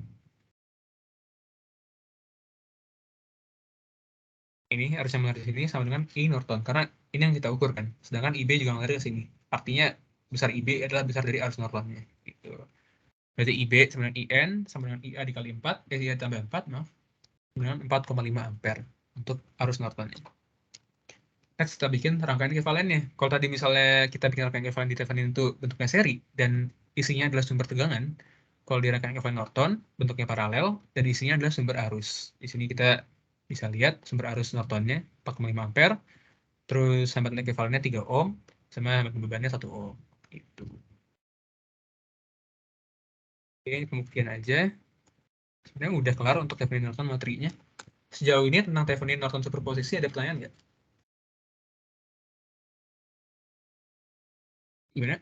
Ini arus yang mengalir di sini sama dengan I Norton karena ini yang kita ukur kan. Sedangkan IB juga mengalir ke sini. Artinya besar IB adalah besar dari arus Nortonnya. Gitu. Berarti IB sama dengan IN sama dengan IA dikali 4, IA tambah 4, maaf. Dengan 4,5 ampere untuk arus Nortonnya. Next kita bikin rangkaian ekivalennya. Kalau tadi misalnya kita bikin rangkaian ekivalen di Thevenin itu bentuknya seri dan isinya adalah sumber tegangan. Kalau di rangkaian ekivalen Norton bentuknya paralel dan isinya adalah sumber arus. Di sini kita Bisa lihat sumber arus Nortonnya 4,5 ampere, terus hambatan ekuivalennya 3 ohm, sama hambatan bebannya 1 ohm. Gitu. Oke, pembuktian aja. Sebenarnya udah kelar untuk Thevenin Norton materinya. Sejauh ini tentang Thevenin Norton superposisi ada pertanyaan nggak? Gimana?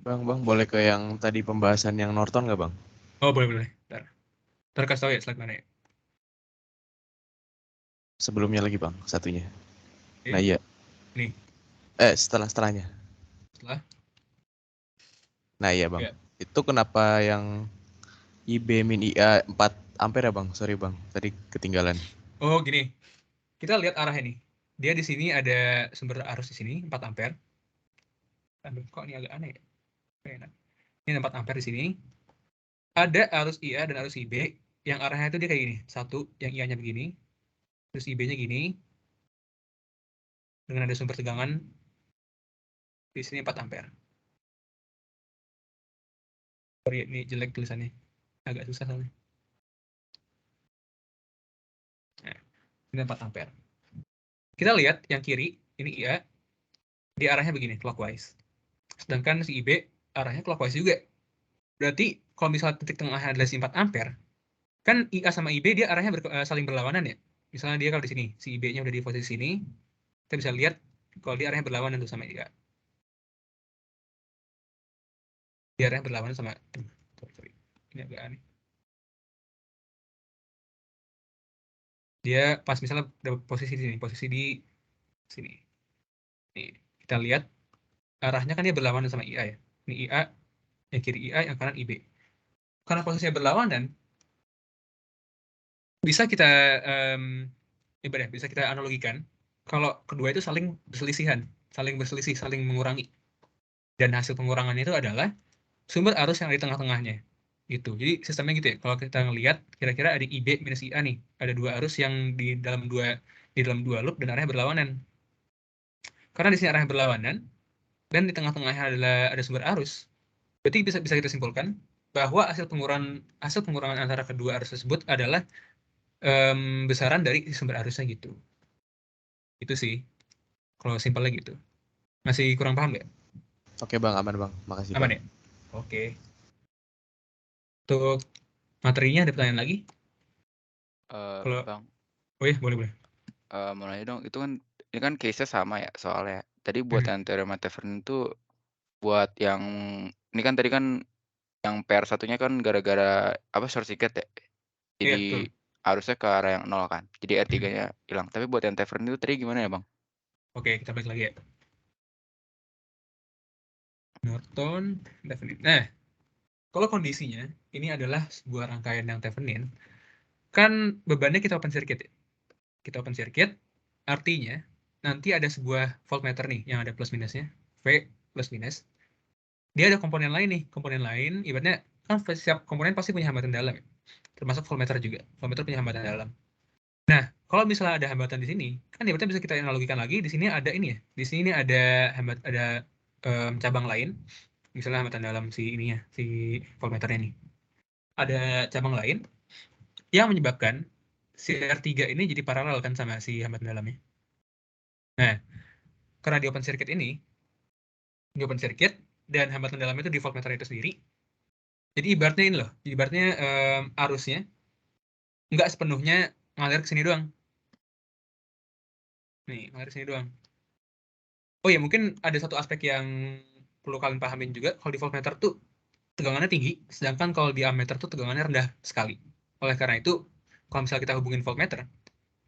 Bang, boleh ke yang tadi pembahasan yang Norton nggak, Bang? Oh, boleh. Ntar kasih tau ya slide mana ya. Sebelumnya lagi, Bang, satunya. Oke. Nah, iya. Nih, Setelahnya. setelah. Nah, iya, Bang. Ya. Itu kenapa yang IB min IA 4 ampere ya, Bang? Sorry, Bang. Tadi ketinggalan. Oh, gini. Kita lihat arahnya nih. Dia di sini ada sumber arus di sini 4 ampere. Aduh, kok ini agak aneh ya? Oke, enak. Ini 4 ampere di sini. Ada arus IA dan arus IB yang arahnya itu dia kayak gini. Satu, yang IA-nya begini. Terus IB-nya gini. Dengan ada sumber tegangan di sini 4 ampere. Sorry, ini jelek tulisannya. Agak susah soalnya. Nah, ini 4 ampere. Kita lihat yang kiri, ini IA, di arahnya begini, clockwise. Sedangkan si IB arahnya clockwise juga. Berarti kalau misalnya titik tengahnya adalah si 4 ampere, kan IA sama IB dia arahnya saling berlawanan ya. Misalnya dia kalau di sini, si IB-nya udah di posisi sini, kita bisa lihat kalau dia arahnya berlawanan tuh sama IA. Dia arahnya berlawanan sama, sorry. Ini agak aneh. Dia pas misalnya dapat posisi di sini, posisi di sini. Nih, kita lihat arahnya kan dia berlawanan sama IA ya. Ini IA, yang kiri IA, yang kanan IB. Karena posisinya berlawanan, bisa kita bisa kita analogikan kalau kedua itu saling berselisih, saling mengurangi. Dan hasil pengurangannya itu adalah sumber arus yang ada di tengah-tengahnya. Gitu. Jadi sistemnya gitu ya. Kalau kita ngelihat kira-kira ada IB minus IA nih, ada dua arus yang di dalam dua loop dan arahnya berlawanan. Karena di sini arahnya berlawanan dan di tengah-tengahnya ada sumber arus, berarti bisa kita simpulkan bahwa hasil pengurangan antara kedua arus tersebut adalah besaran dari sumber arusnya gitu. Itu sih, kalau simpelnya gitu. Masih kurang paham nggak? Oke, Bang. Aman, Bang. Makasih, Aman Bang. ya? Oke. Untuk materinya ada pertanyaan lagi? Kalau, Bang, oh ya, boleh. mau nanya dong, itu kan ini kan case-nya sama ya soalnya. Tadi buat Mhm. yang teorema Thevenin itu buat yang ini kan tadi kan yang PR satunya kan gara-gara apa short circuit ya. Iya, Jadi betul. harusnya ke arah yang nol kan. Jadi Mhm. R3-nya hilang. Tapi buat yang Thevenin itu tadi gimana ya, Bang? Oke, kita balik lagi ya. Norton, Thevenin. Nah, kalau kondisinya, ini adalah sebuah rangkaian yang Thevenin, kan bebannya kita open circuit ya. Kita open circuit, artinya nanti ada sebuah voltmeter nih, yang ada plus minusnya, V plus minus. Dia ada komponen lain nih, komponen lain, ibaratnya, kan setiap komponen pasti punya hambatan dalam ya. Termasuk voltmeter juga. Voltmeter punya hambatan dalam. Nah, kalau misalnya ada hambatan di sini, kan ibaratnya bisa kita analogikan lagi, di sini ada ini ya, di sini ada cabang lain, misalnya hambatan dalam si ininya, si voltmeternya nih. Ada cabang lain yang menyebabkan si R3 ini jadi paralel kan sama si hambatan dalamnya. Nah, karena di open circuit, dan hambatan dalamnya itu di voltmeter itu sendiri, jadi ibaratnya ini loh, ibaratnya arusnya nggak sepenuhnya ngalir ke sini doang. Nih, ngalir ke sini doang. Oh ya, mungkin ada satu aspek yang perlu kalian pahamin juga, kalau di voltmeter tuh tegangannya tinggi, sedangkan kalau di ammeter tuh tegangannya rendah sekali. Oleh karena itu, kalau misalnya kita hubungin voltmeter,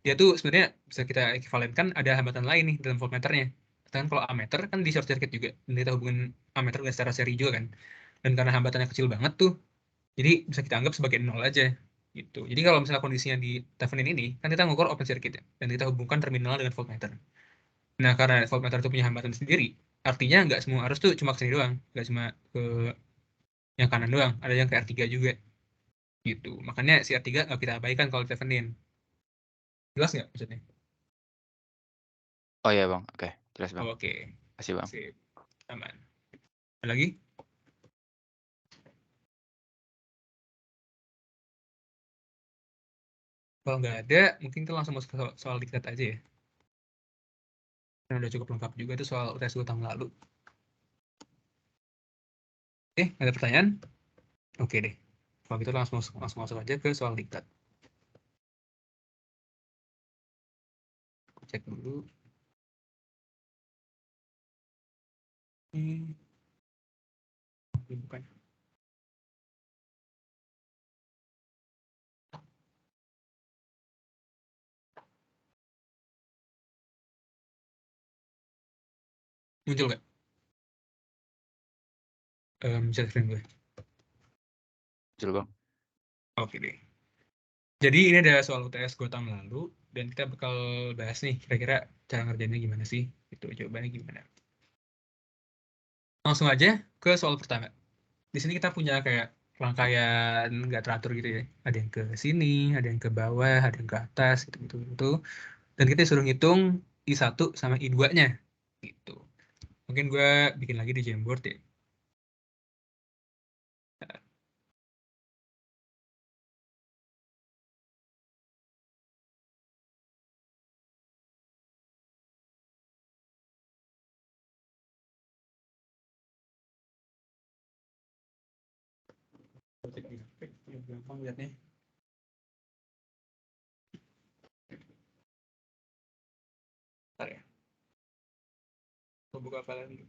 dia tuh sebenarnya bisa kita ekivalenkan ada hambatan lain nih dalam voltmeternya. Sedangkan kalau ammeter kan di short circuit juga, dan kita hubungin ammeter dengan secara seri juga kan. Dan karena hambatannya kecil banget tuh, jadi bisa kita anggap sebagai nol aja. Gitu. Jadi kalau misalnya kondisinya di Thevenin ini, kan kita ngukur open circuit ya, dan kita hubungkan terminal dengan voltmeter. Nah, karena voltmeter itu punya hambatan sendiri, artinya nggak semua arus tuh cuma ke sini doang, nggak cuma ke yang kanan doang, ada yang ke R3 juga. Gitu. Makanya si R3 nggak kita abaikan kalau di Thevenin. Jelas nggak maksudnya? Oh iya, Bang. Oke, jelas, Bang. Oke, Makasih, Bang. sip, aman. Ada lagi? Kalau nggak ada, mungkin kita langsung masuk ke soal diktat aja ya. Karena udah cukup lengkap juga itu soal UTS gue tahun lalu. Ada pertanyaan? Oke deh. Kalau gitu langsung masuk aja ke soal diktat. Cek dulu. Bukan. Muncul nggak? Share screen gue. Muncul bang. Oke deh. Jadi ini ada soal UTS gue tahun lalu dan kita bakal bahas nih kira-kira cara ngerjainnya gimana sih? Itu jawabannya gimana? Langsung aja ke soal pertama. Di sini kita punya kayak rangkaian nggak teratur gitu ya. Ada yang ke sini, ada yang ke bawah, ada yang ke atas gitu. Dan kita disuruh ngitung I1 sama I2-nya gitu. Mungkin gue bikin lagi di Jamboard ya. Gampang lihatnya. Bentar ya. Mau buka apa lagi?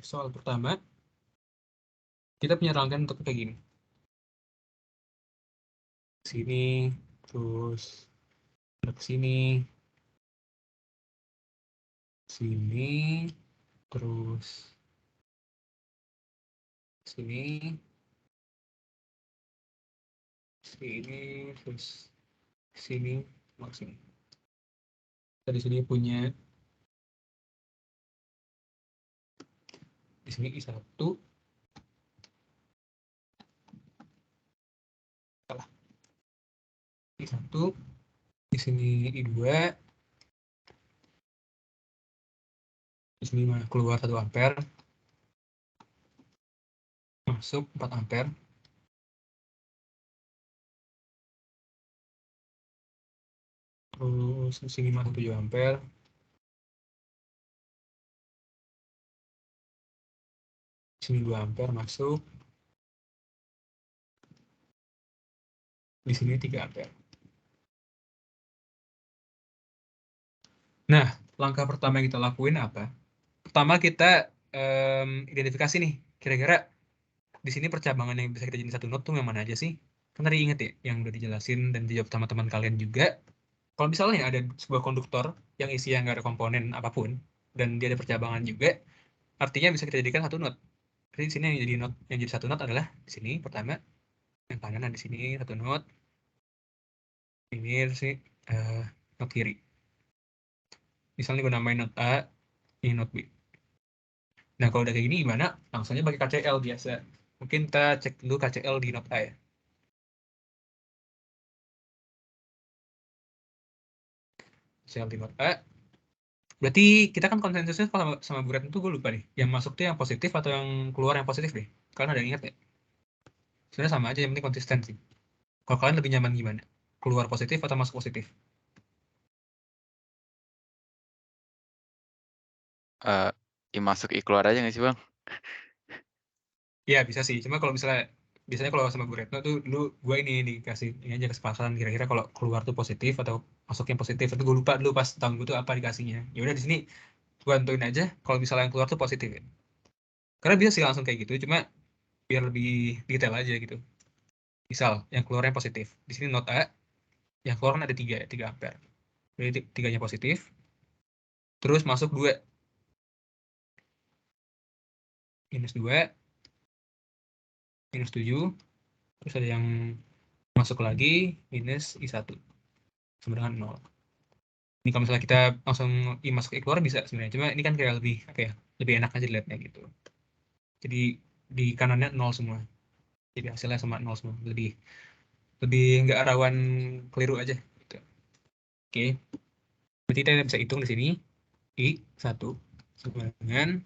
Soal pertama, kita punya rangkaian untuk kayak gini. Sini, terus ke sini, sini, terus sini, sini, terus sini, sini. Kita di sini punya di sini I1, salah, I1, di sini I2, di sini keluar 1 ampere, masuk 4 ampere, terus di sini masuk 7 ampere, di sini 2 ampere masuk, di sini 3 ampere. Nah, langkah pertama yang kita lakuin apa? Pertama kita identifikasi nih, kira-kira di sini percabangan yang bisa kita jadi satu node tuh yang mana aja sih? Kan tadi inget ya, yang udah dijelasin dan dijawab sama teman kalian juga. Kalau misalnya ada sebuah konduktor yang isinya nggak ada komponen apapun, dan dia ada percabangan juga, artinya bisa kita jadikan satu node. Jadi di sini yang jadi satu node adalah di sini pertama, yang kanan ada di sini satu node, ini sih node kiri. Misalnya gue namain node A, ini node B. Nah, kalau udah kayak gini gimana? Langsung aja pakai KCL biasa. Mungkin kita cek dulu KCL di node A ya. KCL di node A. Berarti kita kan konsensusnya sama Bu Retno tuh gue lupa nih. Yang masuk tuh yang positif atau yang keluar yang positif deh. Kalian ada yang ingat ya? Sebenarnya sama aja, yang penting konsisten sih. Kalau kalian lebih nyaman gimana? Keluar positif atau masuk positif? Masuk keluar aja nggak sih bang? Iya bisa sih. Cuma kalau biasanya kalau sama Bu Retno tuh dulu gue ini dikasih ini aja kesepakatan kira-kira kalau keluar tuh positif atau masuk yang positif. Itu gue lupa dulu pas tahun gue tuh apa dikasihnya. Ya udah di sini gue tentuin aja kalau misalnya yang keluar tuh positif ya. Karena bisa sih langsung kayak gitu. Cuma biar lebih detail aja gitu. Misal yang keluar yang positif. Di sini node A, yang keluar kan ada 3 ampere. Jadi 3-nya positif. Terus masuk 2. Minus 2. Minus 7. Terus ada yang masuk lagi. Minus I1. Sama dengan 0. Ini kalau misalnya kita langsung I masuk I keluar bisa sebenarnya. Cuma ini kan kayak lebih apa ya? Lebih enak aja dilihatnya gitu. Jadi di kanannya 0 semua. Jadi hasilnya sama 0 semua. Lebih nggak rawan keliru aja. Gitu. Oke. Berarti kita bisa hitung di sini I1 sama dengan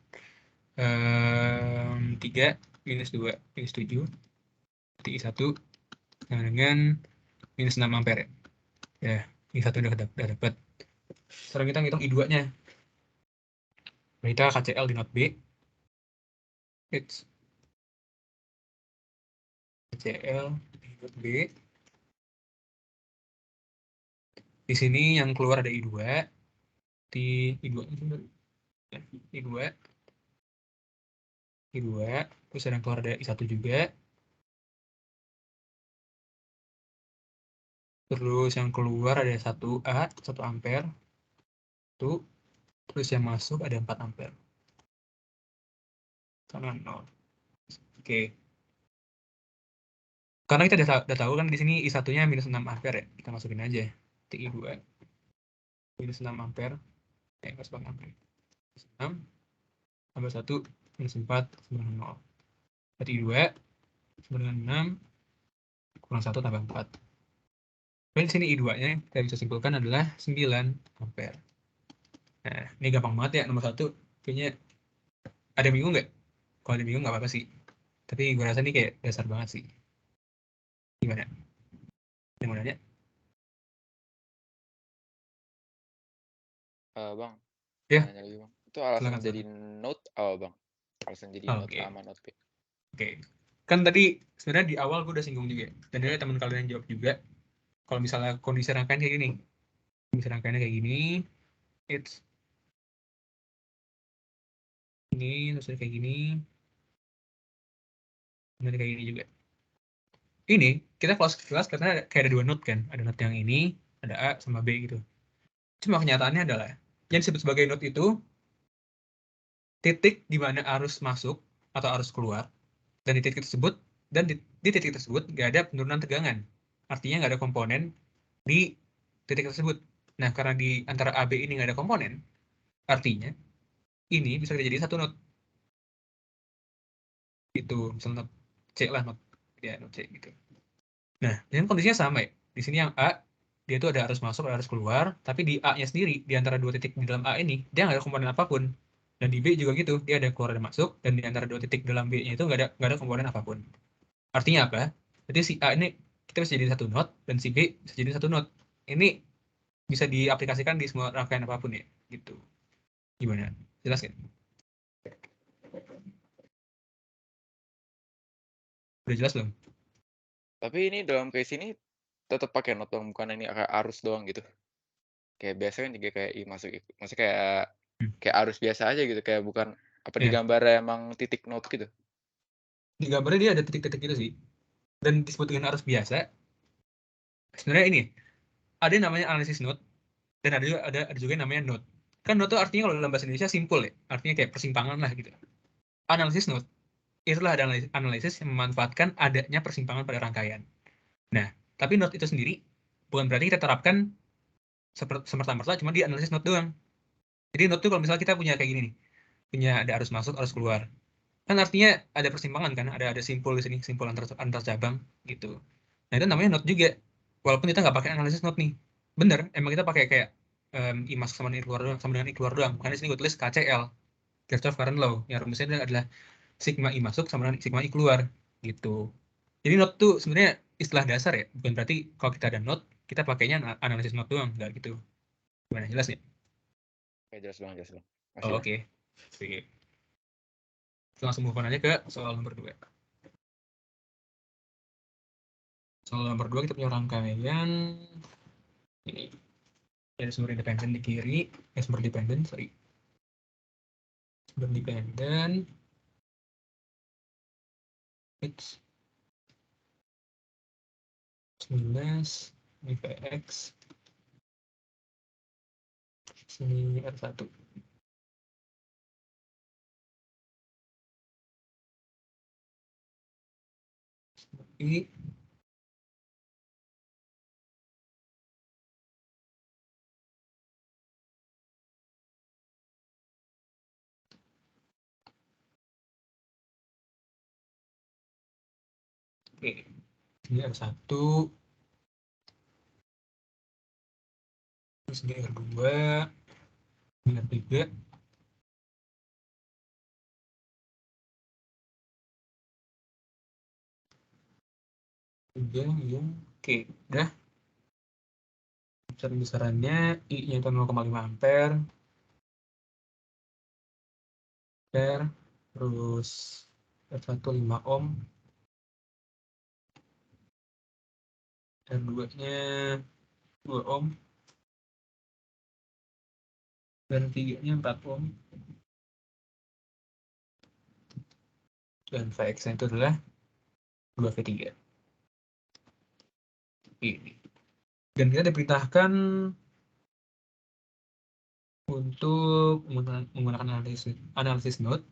3 minus 2 minus 7. Berarti I1 sama dengan minus 6 ampere ya. I1 udah dapat. Sekarang kita ngitung I2-nya. Kita KCL di not B. It's KCL di not B. Di sini yang keluar ada I2. Di I2 I2 I2 terus ada yang keluar ada I1 juga. Terus yang keluar ada 1A, 1 ampere. Tuh. Terus yang masuk ada 4 ampere. Karena 0. Oke. Karena kita udah tahu kan di sini I1-nya minus 6 ampere ya. Kita masukin aja. I2 minus 6 ampere. Minus 4 ampere. Minus 6 tambah 1 minus 4 sama dengan 0. Berarti I2 sama dengan 6 kurang 1 tambah 4. Dan di sini I2-nya kita bisa simpulkan adalah 9 ampere. Nah, ini gampang banget ya nomor 1. Kayaknya ada bingung nggak? Kalau ada bingung nggak apa-apa sih. Tapi gue rasa ini kayak dasar banget sih. Gimana? Yang mau nanya? Bang, Ya, nanya lagi bang. Itu alasan silakan. jadi note apa bang? Alasan jadi note Oke. A sama note B. Oke. Kan tadi sebenarnya di awal gue udah singgung juga. Dan ada teman kalian yang jawab juga. Kalau misalnya kondisi rangkaian kayak gini. Kondisi rangkaiannya kayak gini. It's ini, terus ada kayak gini. Dan kayak gini juga. Ini kita kelas karena kayak ada 2 note kan. Ada note yang ini, ada A sama B gitu. Cuma kenyataannya adalah yang disebut sebagai note itu titik di mana arus masuk atau arus keluar, dan di titik tersebut di titik tersebut nggak ada penurunan tegangan. Artinya nggak ada komponen di titik tersebut. Nah, karena di antara AB ini nggak ada komponen, artinya ini bisa jadi satu not. Itu misalnya not C lah, not ya not C gitu. Nah, dengan kondisinya sama ya. Di sini yang A dia itu ada arus masuk, ada arus keluar, tapi di A-nya sendiri di antara dua titik di dalam A ini dia nggak ada komponen apapun. Dan di B juga gitu, dia ada keluar dan masuk, dan di antara dua titik dalam B-nya itu nggak ada komponen apapun. Artinya apa? Jadi si A ini kita bisa jadi satu not, dan si B bisa jadi satu not. Ini bisa diaplikasikan di semua rangkaian apapun ya, gitu. Gimana? Jelas kan? Udah jelas belum? Tapi ini dalam case ini tetap pakai note bang, bukan ini kayak arus doang gitu. Kayak biasa kan juga kayak masuk, maksudnya kayak arus biasa aja gitu, kayak bukan apa di Ya, gambar emang titik note gitu. di gambarnya dia ada titik-titik gitu sih. Dan disebut dengan arus biasa. Sebenarnya ini ada yang namanya analisis node, dan ada juga yang namanya node. Kan node itu artinya kalau dalam bahasa Indonesia simpul ya, artinya kayak persimpangan lah gitu. Analisis node itulah ada analisis yang memanfaatkan adanya persimpangan pada rangkaian. Nah, tapi node itu sendiri bukan berarti kita terapkan semerta-merta cuma di analisis node doang. Jadi node itu kalau misalnya kita punya kayak gini nih, punya ada arus masuk, arus keluar, kan artinya ada persimpangan kan, ada simpul di sini, simpul antar cabang gitu. Nah, itu namanya node juga, walaupun kita nggak pakai analisis node nih. Bener, emang kita pakai kayak I masuk sama I keluar doang, sama dengan I keluar doang. Makanya di sini gue tulis KCL, Kirchhoff Current Law, yang rumusnya adalah sigma I masuk sama dengan sigma I keluar gitu. Jadi node tuh sebenarnya istilah dasar ya, bukan berarti kalau kita ada node kita pakainya analisis node doang, nggak gitu. Gimana, jelas ya? Kayak jelas bang, jelas bang. Masih Oh, bang. oke. Oke. Kita langsung move on aja ke soal nomor 2. Soal nomor 2 kita punya rangkaian ini. Ada sumber independen di kiri, sumber dependen, sorry. Sumber dependen. It's 19 ini VX sini R1. I Oke, ini R1, terus ini R2, ini R3, ya. Oke, udah. Besarannya I-nya itu 0,5 ampere, terus R1 5 ohm, R2-nya 2 ohm, dan 3-nya 4 ohm, dan Vx-nya itu adalah 2V3. Ini. Dan kita diperintahkan untuk menggunakan analisis node,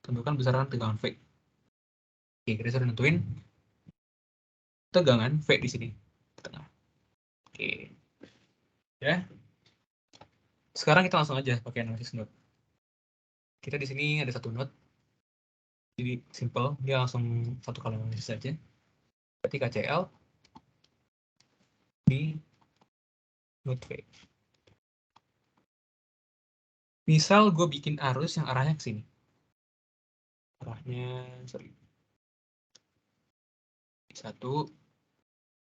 tentukan besaran tegangan V. Oke, kita sudah nentuin tegangan V di sini. Tengah. Oke. Ya. Sekarang kita langsung aja pakai analisis node. Kita di sini ada satu node. Jadi simple, dia langsung satu kali analisis saja. Berarti KCL di node V. Misal gue bikin arus yang arahnya ke sini. Arahnya, sorry. I1.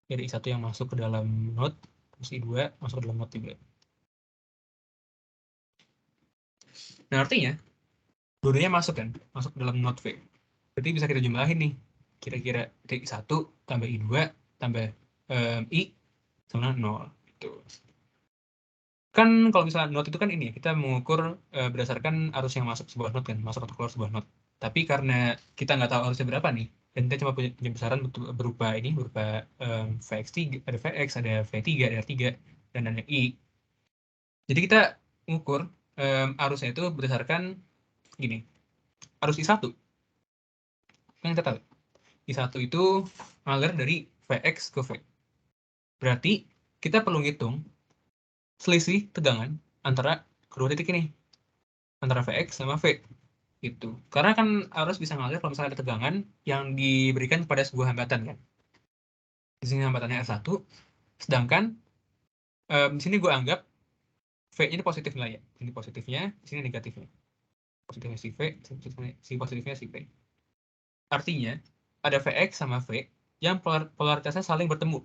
Jadi I1 yang masuk ke dalam node, terus I2 masuk ke dalam node juga. Nah, artinya, dua-duanya masuk kan? Masuk ke dalam node V. Berarti bisa kita jumlahin nih. Kira-kira I1 tambah I2 tambah I sama 0. Gitu. Kan kalau misalnya node itu kan ini, kita mengukur berdasarkan arus yang masuk sebuah node kan, masuk atau keluar sebuah node. Tapi karena kita nggak tahu arusnya berapa nih, dan kita cuma punya besaran berupa Vx3, ada Vx, ada V3, ada R3, dan ada I. Jadi kita mengukur arusnya itu berdasarkan gini, arus I1. Kan kita tahu, I1 itu ngalir dari Vx ke V. Berarti kita perlu ngitung selisih tegangan antara kedua titik ini, antara Vx sama V. Gitu. Karena kan arus bisa ngalir kalau misalnya ada tegangan yang diberikan pada sebuah hambatan kan. Di sini hambatannya R1, sedangkan di sini gue anggap V-nya ini positif nilai ya. Ini positifnya, di sini negatifnya. Positifnya si V, si positifnya si V. Artinya, ada Vx sama V yang polaritasnya saling bertemu.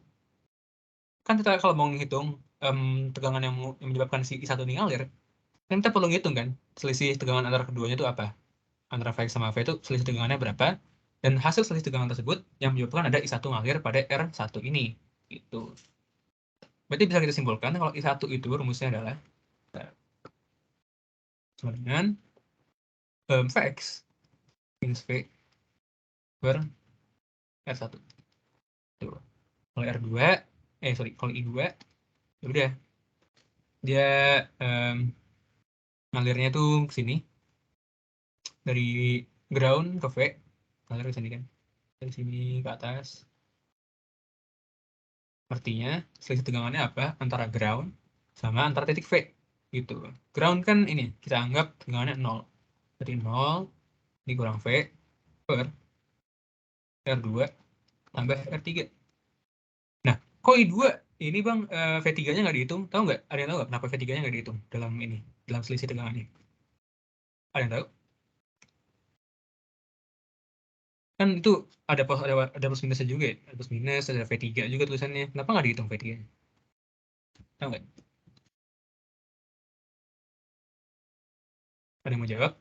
Kan kita kalau mau menghitung tegangan yang menyebabkan si I1 ini ngalir, kan kita perlu ngitung kan, selisih tegangan antara keduanya itu apa. Antara Vx sama V itu selisih tegangannya berapa, dan hasil selisih tegangan tersebut yang menyebabkan ada I1 ngalir pada R1 ini. Gitu. Berarti bisa kita simpulkan kalau I1 itu rumusnya adalah sama dengan Vx minus V per R1. Tuh. Kalau R2, kalau I2, ya udah. Dia ngalirnya tuh ke sini. Dari ground ke V, ngalir ke sini kan. Dari sini ke atas. Artinya, selisih tegangannya apa? Antara ground sama antara titik V. Gitu. Ground kan ini, kita anggap tegangannya 0. Jadi 0 dikurang V per R2 tambah R3. Nah, kok I2 ini bang V3-nya nggak dihitung? Tahu nggak? Ada yang tahu nggak kenapa V3-nya nggak dihitung dalam ini, dalam selisih tegangannya? Ada yang tahu? Kan itu ada plus minusnya juga ya. Ada plus minus, ada V3 juga tulisannya. Kenapa nggak dihitung V3-nya? Tahu nggak? Ada yang mau jawab?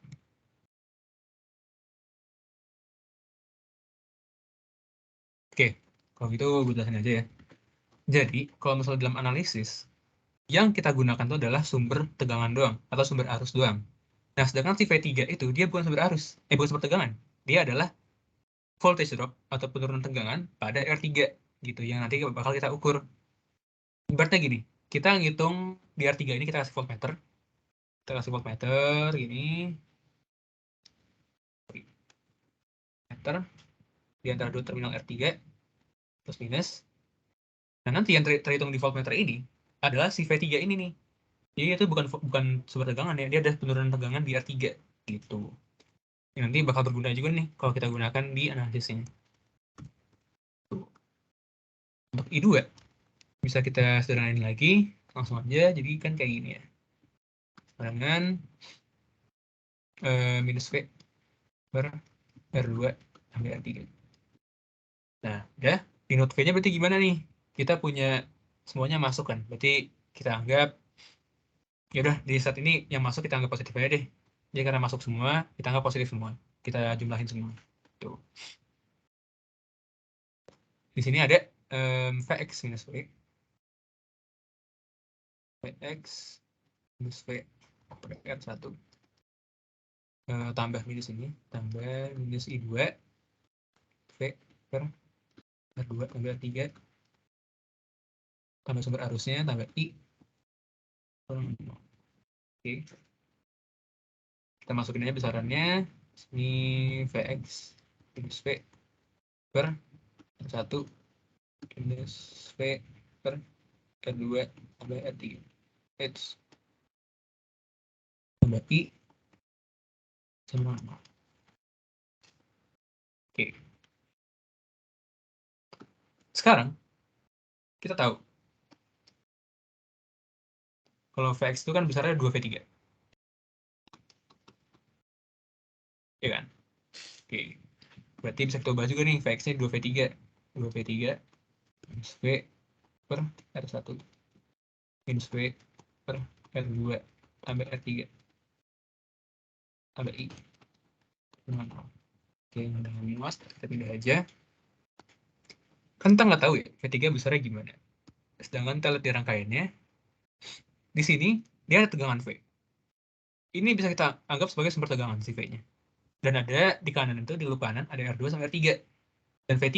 Oke, kalau gitu gue jelasin aja ya. Jadi, kalau misalnya dalam analisis, yang kita gunakan itu adalah sumber tegangan doang, atau sumber arus doang. Nah, sedangkan si V3 itu, dia bukan sumber arus, bukan sumber tegangan. Dia adalah voltage drop, atau penurunan tegangan pada R3, gitu, yang nanti bakal kita ukur. Ibaratnya gini, kita ngitung di R3 ini, kita kasih voltmeter. Kita kasih voltmeter, gini. Meter, di antara dua terminal R3, plus minus. Nah, nanti yang terhitung di voltmeter ini adalah si V3 ini nih. Jadi itu bukan sumber tegangan ya, dia ada penurunan tegangan di R3 gitu. Yang nanti bakal berguna juga nih kalau kita gunakan di analisisnya. Untuk I2 bisa kita sederhanain lagi, langsung aja, jadi kan kayak gini ya. Barengan minus V per R2 sampai R3. Nah, udah. Di note V-nya berarti gimana nih? Kita punya semuanya masuk kan? Berarti kita anggap, ya udah di saat ini yang masuk kita anggap positif aja deh. Jadi karena masuk semua, kita anggap positif semua. Kita jumlahin semua. Tuh. Di sini ada Vx minus V. Vx minus V per R1. Tambah minus ini. Tambah minus I2. V per R2 tambah R3. Tambah sumber arusnya, tambah I. Oke. Kita masukin aja besarannya. Ini Vx minus V per R1 minus V per R2 tambah R3. H tambah I sama 0. Oke. Sekarang kita tahu kalau Vx itu kan besarnya 2V3. Ya kan? Oke. Berarti bisa kita ubah juga nih Vx-nya 2V3. 2V3 minus V per R1 minus V per R2 tambah R3 tambah I. Oke, dengan minus kita pindah aja. Kan kita nggak tahu ya V3 besarnya gimana. Sedangkan kita lihat di rangkaiannya, di sini dia ada tegangan V. Ini bisa kita anggap sebagai sumber tegangan si V-nya. Dan ada di kanan itu, di loop kanan, ada R2 sampai R3. Dan V3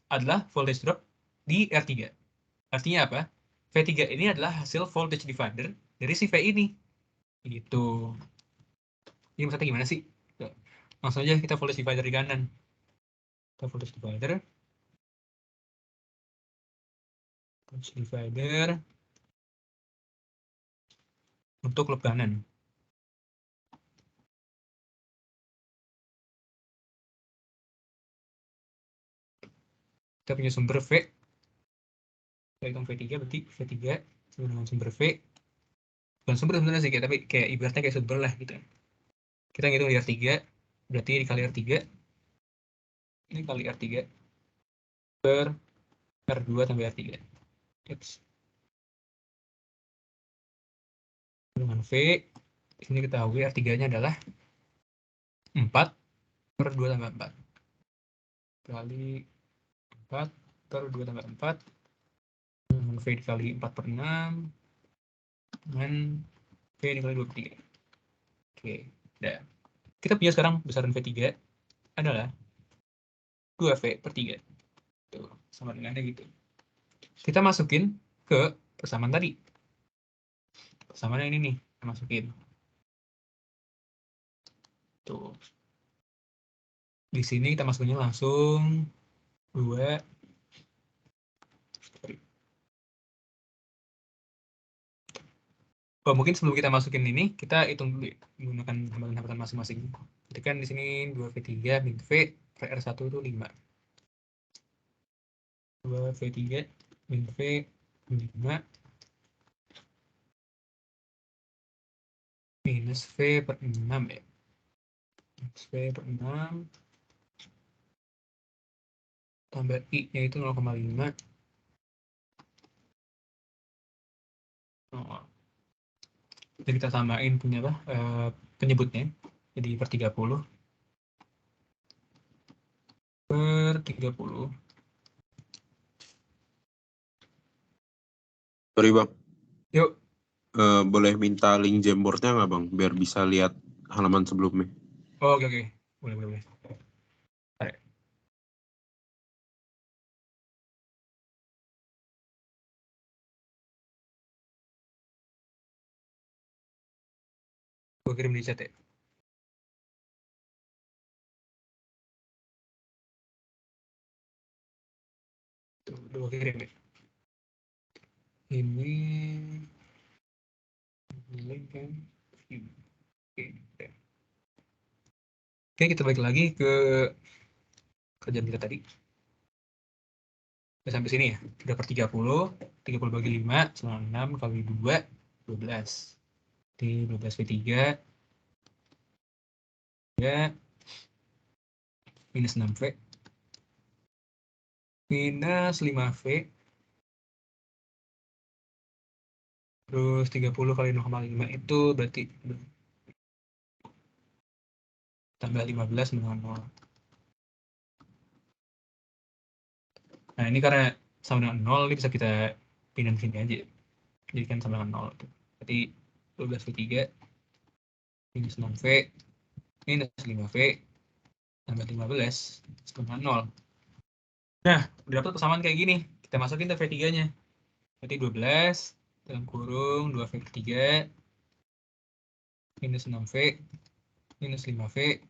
adalah voltage drop di R3. Artinya apa? V3 ini adalah hasil voltage divider dari si V ini. Gitu. Ini maksudnya gimana sih? Langsung aja kita voltage divider di kanan. Kita voltage divider. Voltage divider untuk loop kanan. Kita punya sumber V. Kita hitung V3, berarti V3 sama dengan sumber V. Bukan sumber sebenarnya sih, tapi kayak ibaratnya kayak sumber lah gitu. Kita ngitung di R3, berarti dikali R3. Ini kali R3 per R2 tambah R3. Dengan V, ini kita tahu R3-nya adalah 4 per 2 tambah 4. Kali 4 per 2 tambah 4. Dengan V dikali 4 per 6. Dengan V dikali 2 per 3. Oke, udah. Kita punya sekarang besaran V3 adalah 2V per 3. Tuh, sama dengannya gitu. Kita masukin ke persamaan tadi. Persamaan ini nih, kita masukin. Tuh. Di sini kita masukinnya langsung 2. Oh, mungkin sebelum kita masukin ini, kita hitung dulu ya, menggunakan hambatan-hambatan masing-masing. Jadi kan di sini 2V3 min V per R1 itu 5. 2V3 min V 5 minus V per 6 ya. Minus V per 6 tambah I-nya itu 0,5. Oh. Jadi kita tambahin punya apa? Penyebutnya. Jadi per 30. Per 30. Sorry bang, Yuk. boleh minta link Jamboardnya nggak bang, biar bisa lihat halaman sebelumnya. Oh, oke. Boleh. Tarik. Gue kirim di chat ya. Tuh, gue kirim ya. Ini link kan. Oke, kita balik lagi ke kerjaan kita tadi. Udah sampai sini ya. Udah per 30. 30 bagi 5 sama 6 kali 2, 12. Di 12V3. Ya. Minus 6V. Minus 5V. Terus 30 kali 0,5 itu berarti tambah 15 dengan 0. Nah, ini karena sama dengan 0, ini bisa kita pindahin sini aja. Jadi kan sama dengan 0. Berarti 12V3 minus 6V minus 5V tambah 15 sama 0. Nah, udah dapat persamaan kayak gini. Kita masukin ke V3-nya. Berarti 12 dalam kurung 2V3 minus 6V minus 5V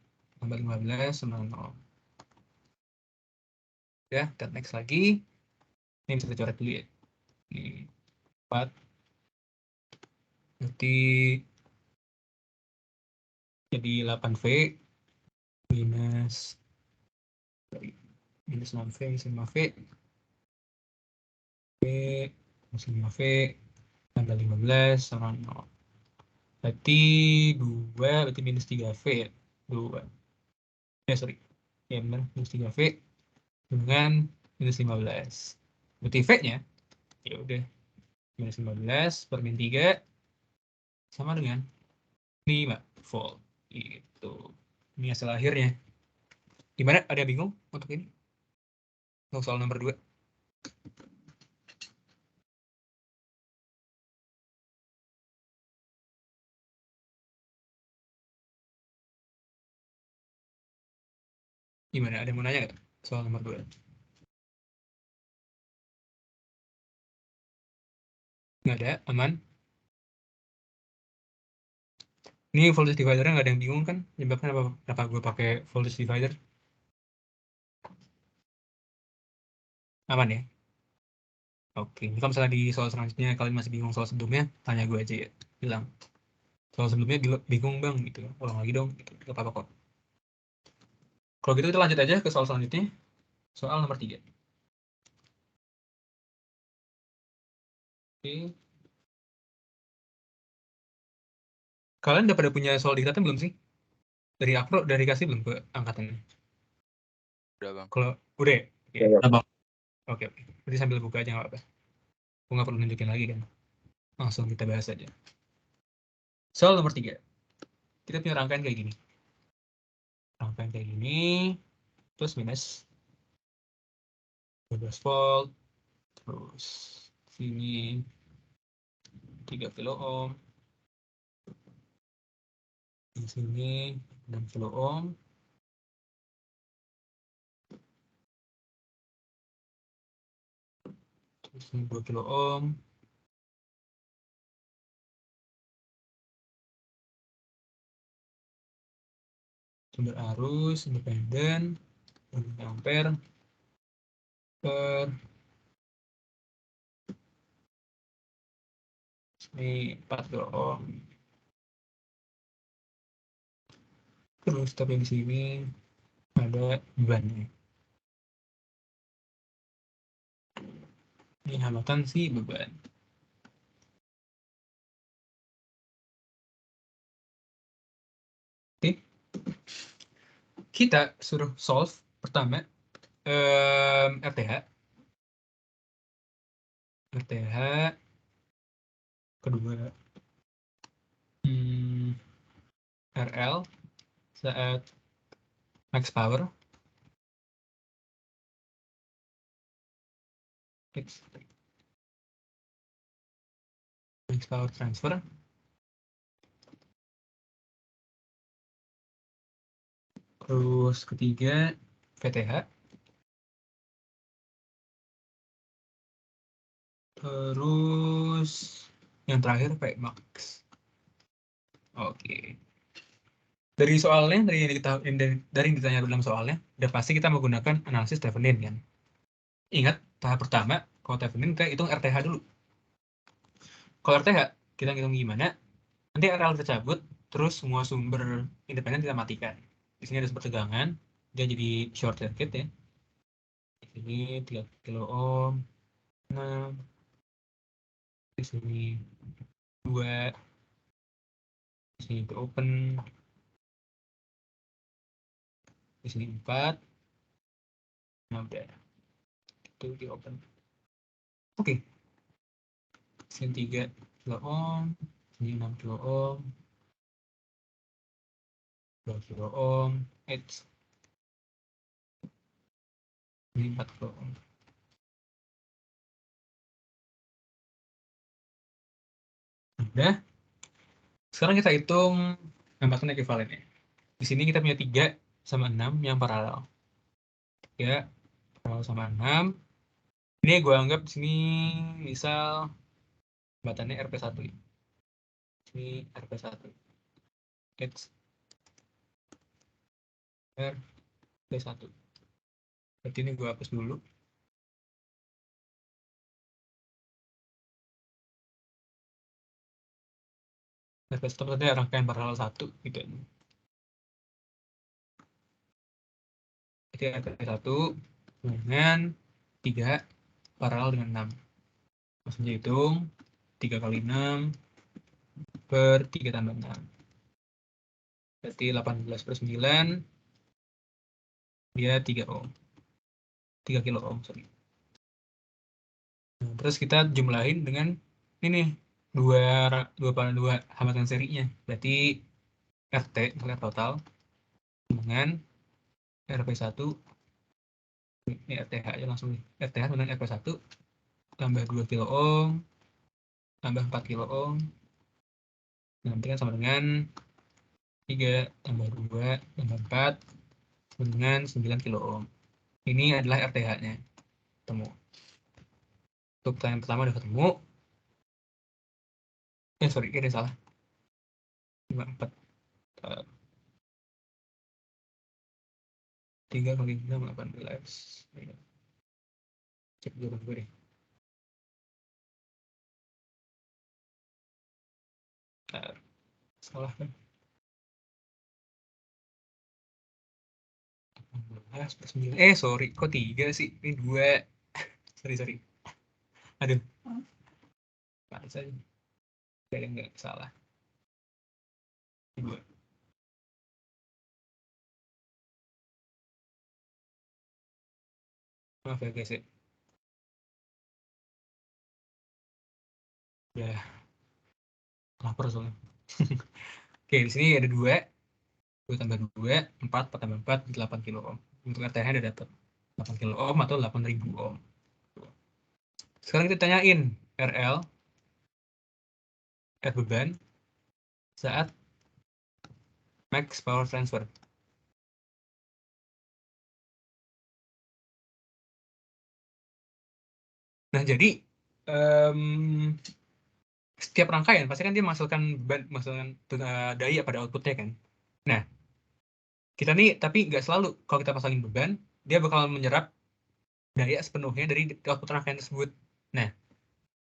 tambah 15 sama 0. Ya, kita next lagi. Ini bisa kita coret dulu ya. Ini 4. Berarti jadi 8V minus 6V minus 5V minus 5V tambah 15 sama 0. Berarti 2, berarti minus 3V ya. 2. Sorry. Ya benar, minus 3V dengan minus 15. Berarti V-nya, ya udah, minus 15 per min 3 sama dengan 5 volt. Gitu. Ini hasil akhirnya. Gimana? Ada yang bingung untuk ini? Untuk soal nomor 2? Gimana? Ada yang mau nanya nggak soal nomor 2? Nggak ada? Aman? Ini voltage divider-nya nggak ada yang bingung kan? Nyebabnya kenapa gue pakai voltage divider? Aman ya? Oke, kalau misalnya di soal selanjutnya kalian masih bingung soal sebelumnya, tanya gue aja ya. Bilang, soal sebelumnya bingung bang, gitu. Ulang lagi dong, gitu. Gak apa-apa kok. Kalau gitu kita lanjut aja ke soal selanjutnya. Soal nomor 3. Oke. Kalian udah pada punya soal diktatnya belum sih? Dari Akro, dari kasih belum ke angkatannya? Udah bang. Kalau udah ya? Oke. Udah, Bang. Oke. Berarti sambil buka aja nggak apa-apa. Gue nggak perlu nunjukin lagi kan. Langsung kita bahas aja. Soal nomor 3. Kita punya rangkaian kayak gini. Rangkaian kayak gini. Plus minus 12 volt. Terus sini 3 kilo ohm. Di sini 6 kilo ohm. Terus ini 2 kilo ohm. Sumber arus independen 1 ampere per ini 4 kilo ohm. Terus tapi di sini ada bebannya. Ini hambatan si beban. Oke. Kita suruh solve pertama RTH. RTH. Kedua RL saat max power. Max power transfer. Terus ketiga VTH. Terus yang terakhir Vmax. Oke. Dari soalnya, dari yang ditanya dalam soalnya, udah pasti kita menggunakan analisis Thevenin kan. Ingat, tahap pertama, kalau Thevenin kita hitung RTH dulu. Kalau RTH, kita hitung gimana? Nanti RL kita cabut, terus semua sumber independen kita matikan. Di sini ada sumber tegangan, dia jadi short circuit ya. Sini 3 kilo ohm. 6. Di sini 2. Di sini itu open. Di sini 4. Nah, udah. Itu di open. Oke. Sini 3 kilo ohm. Sini 6 kilo ohm. 2 kilo ohm. Ini 4 kilo ohm. Udah. Sekarang kita hitung hambatan ekuivalennya. Di sini kita punya 3 sama 6 yang paralel. 3 paralel sama 6. Ini gue anggap di sini misal hambatannya RP1. Ini RP1. It's RP1. Berarti ini gue hapus dulu. RP1 berarti rangkaian paralel 1 gitu. Jadi RP1 dengan 3 paralel dengan 6. Maksudnya hitung 3 kali 6 per 3 tambah 6. Berarti 18 per 9 dia 3 ohm. 3 kilo ohm, sorry. Nah, terus kita jumlahin dengan ini dua hambatan serinya. Berarti RT total dengan RP1 ini RTH aja langsung nih. RTH dengan RP1 tambah 2 kilo ohm tambah 4 kilo ohm. Nanti kan sama dengan 3 tambah 2 tambah 4 dengan 9 kilo ohm. Ini adalah RTH-nya. Ketemu. Untuk pertanyaan pertama udah ketemu. Sorry, ini salah. 4. 3 kali 6, 18. Cek dulu gue deh. Salah kan? 18 per 9. Sorry. Kok 3 sih? Ini 2. Sorry. Aduh. Pantas saja. Kayaknya nggak salah. 2. Maaf ya guys ya. Ya, lapar soalnya. Oke, di sini ada 2. 2 tambah 2, 4 tambah 4, 8 kilo ohm. Untuk RTH ada dapat 8 kilo ohm atau 8.000 ohm. Sekarang kita tanyain RL, R beban, saat max power transfer. Nah, jadi setiap rangkaian pasti kan dia menghasilkan daya pada outputnya kan. Nah, kita nih tapi nggak selalu kalau kita pasangin beban, dia bakal menyerap daya sepenuhnya dari output rangkaian tersebut. Nah,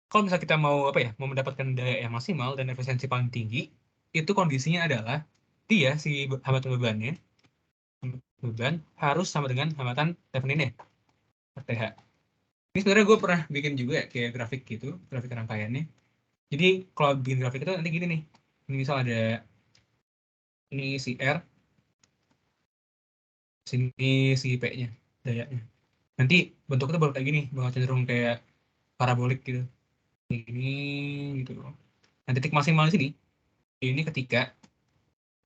kalau misalnya kita mau mau mendapatkan daya yang maksimal dan efisiensi paling tinggi, itu kondisinya adalah dia si hambatan beban harus sama dengan hambatan Theveninnya, RTH. Ini sebenarnya gue pernah bikin juga kayak grafik gitu, grafik rangkaiannya. Jadi kalau bikin grafik itu nanti gini nih. Ini misal ada ini si R, sini si P-nya, dayanya. Nanti bentuknya baru kayak gini, bakal cenderung kayak parabolik gitu. Ini gitu. Nah, titik maksimal di sini, ini ketika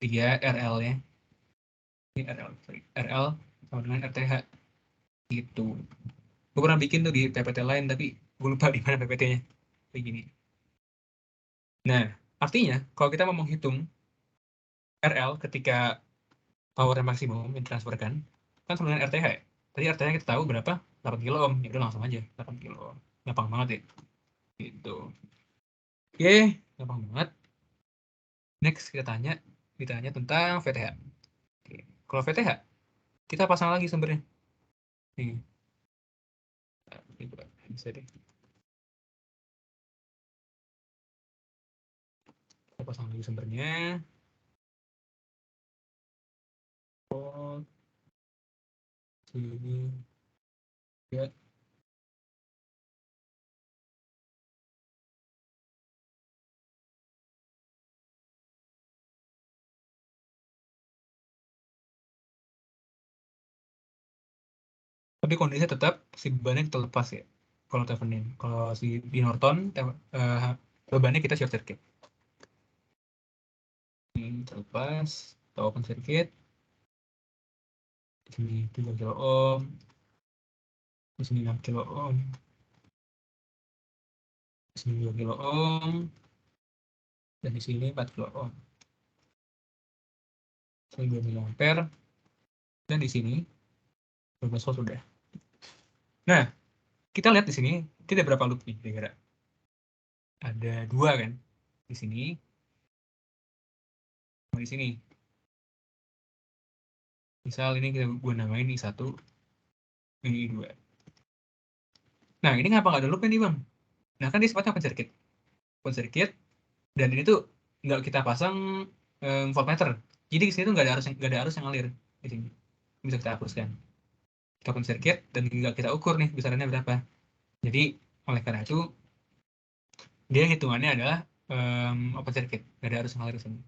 dia RL-nya, ini RL sama dengan RTH gitu. Gue pernah bikin tuh di PPT lain, tapi gue lupa di mana PPT-nya. Kayak gini. Nah, artinya kalau kita mau menghitung RL ketika power yang maksimum yang ditransferkan, kan sama dengan RTH ya. Tadi RTH kita tahu berapa? 8 kilo ohm. Ya udah langsung aja 8 kilo ohm. Gampang banget ya. Gitu. Oke, gampang banget. Next ditanya tentang VTH. Oke. Kalau VTH, kita pasang lagi sumbernya. Nih. Bisa deh. Kita pasang lagi sumbernya. Oh, sini. Ya. Tapi kondisinya tetap si bebannya kita lepas ya. Kalau Thevenin, kalau si di Norton bebannya kita short circuit. Ini terlepas, kita open circuit. Di sini 3 kilo ohm, di sini 6 kilo ohm, di sini 2 kilo ohm, dan di sini 4 kilo ohm. Sini 2 mili ampere, dan di sini 12 volt sudah. Nah, kita lihat di sini, tidak berapa loop nih, kira-kira. Ada 2 kan, di sini, sama di sini. Misal ini gue namain I1, ini I2. Nah, ini ngapa nggak ada loop nih, Bang? Nah, kan dia sifatnya open circuit. Open circuit, dan ini tuh nggak kita pasang voltmeter. Jadi di sini tuh nggak ada arus yang ngalir di sini. Bisa kita hapuskan. Kita open circuit dan nggak kita ukur nih besarannya berapa. Jadi oleh karena itu dia hitungannya adalah open circuit, nggak ada arus yang ngalir di sini.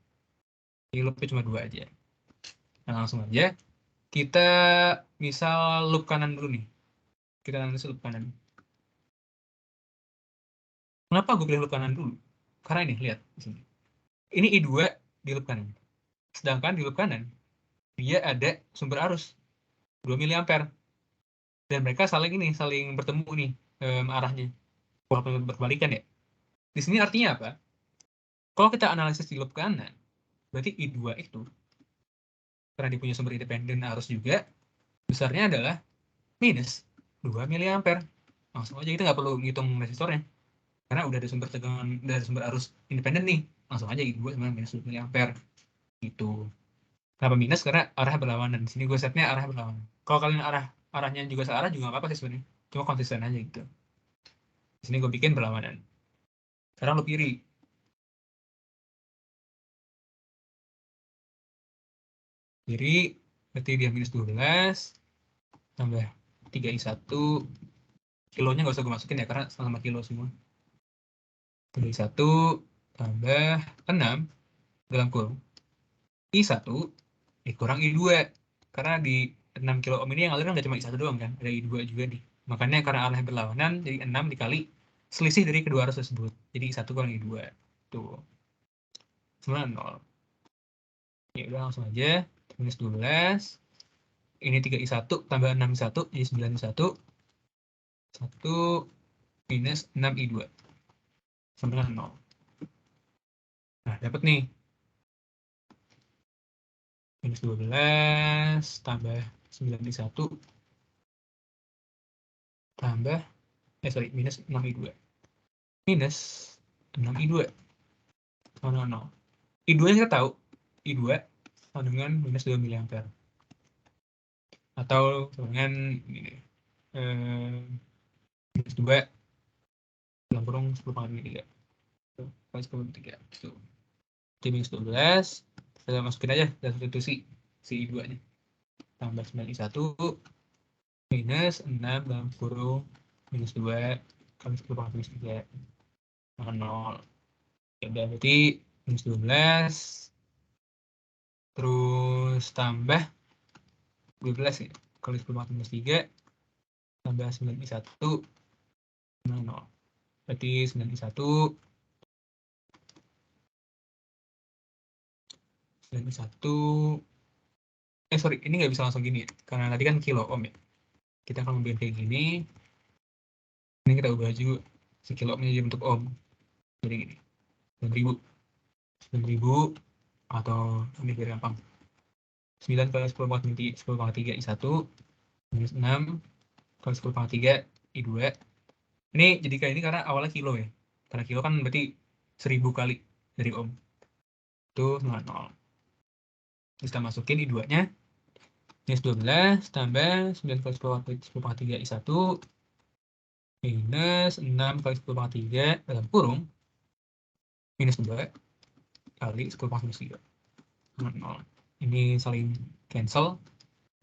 Jadi loopnya cuma 2 aja. Nah, langsung aja kita misal loop kanan dulu nih. Kita analisa loop kanan. Kenapa gue pilih loop kanan dulu? Karena ini lihat di sini. Ini I2 di loop kanan. Sedangkan di loop kanan dia ada sumber arus 2 mili ampere. Dan mereka saling bertemu nih arahnya. Walaupun berbalikan ya. Di sini artinya apa? Kalau kita analisis di loop kanan, berarti I2 itu karena dia punya sumber independen arus juga, besarnya adalah minus 2 mili ampere. Langsung aja kita nggak perlu ngitung resistornya. Karena udah ada sumber tegangan, udah ada sumber arus independen nih. Langsung aja I2 sama minus 2 mili ampere. Gitu. Kenapa minus? Karena arah berlawanan. Di sini gue setnya arah berlawanan. Kalau kalian arahnya juga searah juga nggak apa-apa sih sebenarnya. Cuma konsisten aja gitu. Di sini gue bikin berlawanan. Sekarang lo kiri. Kiri berarti dia minus 12 tambah 3I1. Kilonya nggak usah gue masukin ya karena sama kilo semua. 3I1 tambah 6 dalam kurung I1 dikurang I2. Karena di 6 kilo ohm ini yang aliran nggak cuma I1 doang kan, ada I2 juga nih. Makanya karena arahnya berlawanan, jadi 6 dikali selisih dari kedua arus tersebut. Jadi I1 kurang I2. Tuh. 9,0. Ya udah langsung aja. Minus 12. Ini 3I1 tambah 6I1, jadi 9I1. 1 minus 6I2. Sama dengan 0. Nah, dapat nih. Minus 12 tambah 9I1 tambah minus 6I2. Minus 6I2 sama dengan 0. I2 yang kita tahu, I2 sama dengan minus 2 mili ampere. Atau sama dengan ini, minus 2 dalam kurung 10,3. Kali 10,3. Tuh. Jadi minus 12, kita masukin aja dan substitusi si I2-nya. Tambah 9I1 minus 6 dalam kurung minus 2 kali 10,3 sama 0. Ya udah, berarti minus 12 terus tambah 12 ya, kali 10,3 tambah 9I1 sama 0. Berarti 9I1 sorry, ini nggak bisa langsung gini ya, karena tadi kan kilo ohm ya. Kita akan membuat kayak gini. Ini kita ubah juga si kilo ohmnya jadi bentuk ohm. Jadi gini, 9.000 atau ini biar gampang. 9 kali 10,3 I1 minus 6 kali 10,3 I2. Ini jadi kayak ini karena awalnya kilo ya. Karena kilo kan berarti 1000 kali dari ohm. Itu 0. Terus kita masukin I2-nya. Minus 12 tambah 9 kali 10,3 I1 minus 6 kali 10,3 dalam kurung minus 2 kali 10,3. 0. Ini saling cancel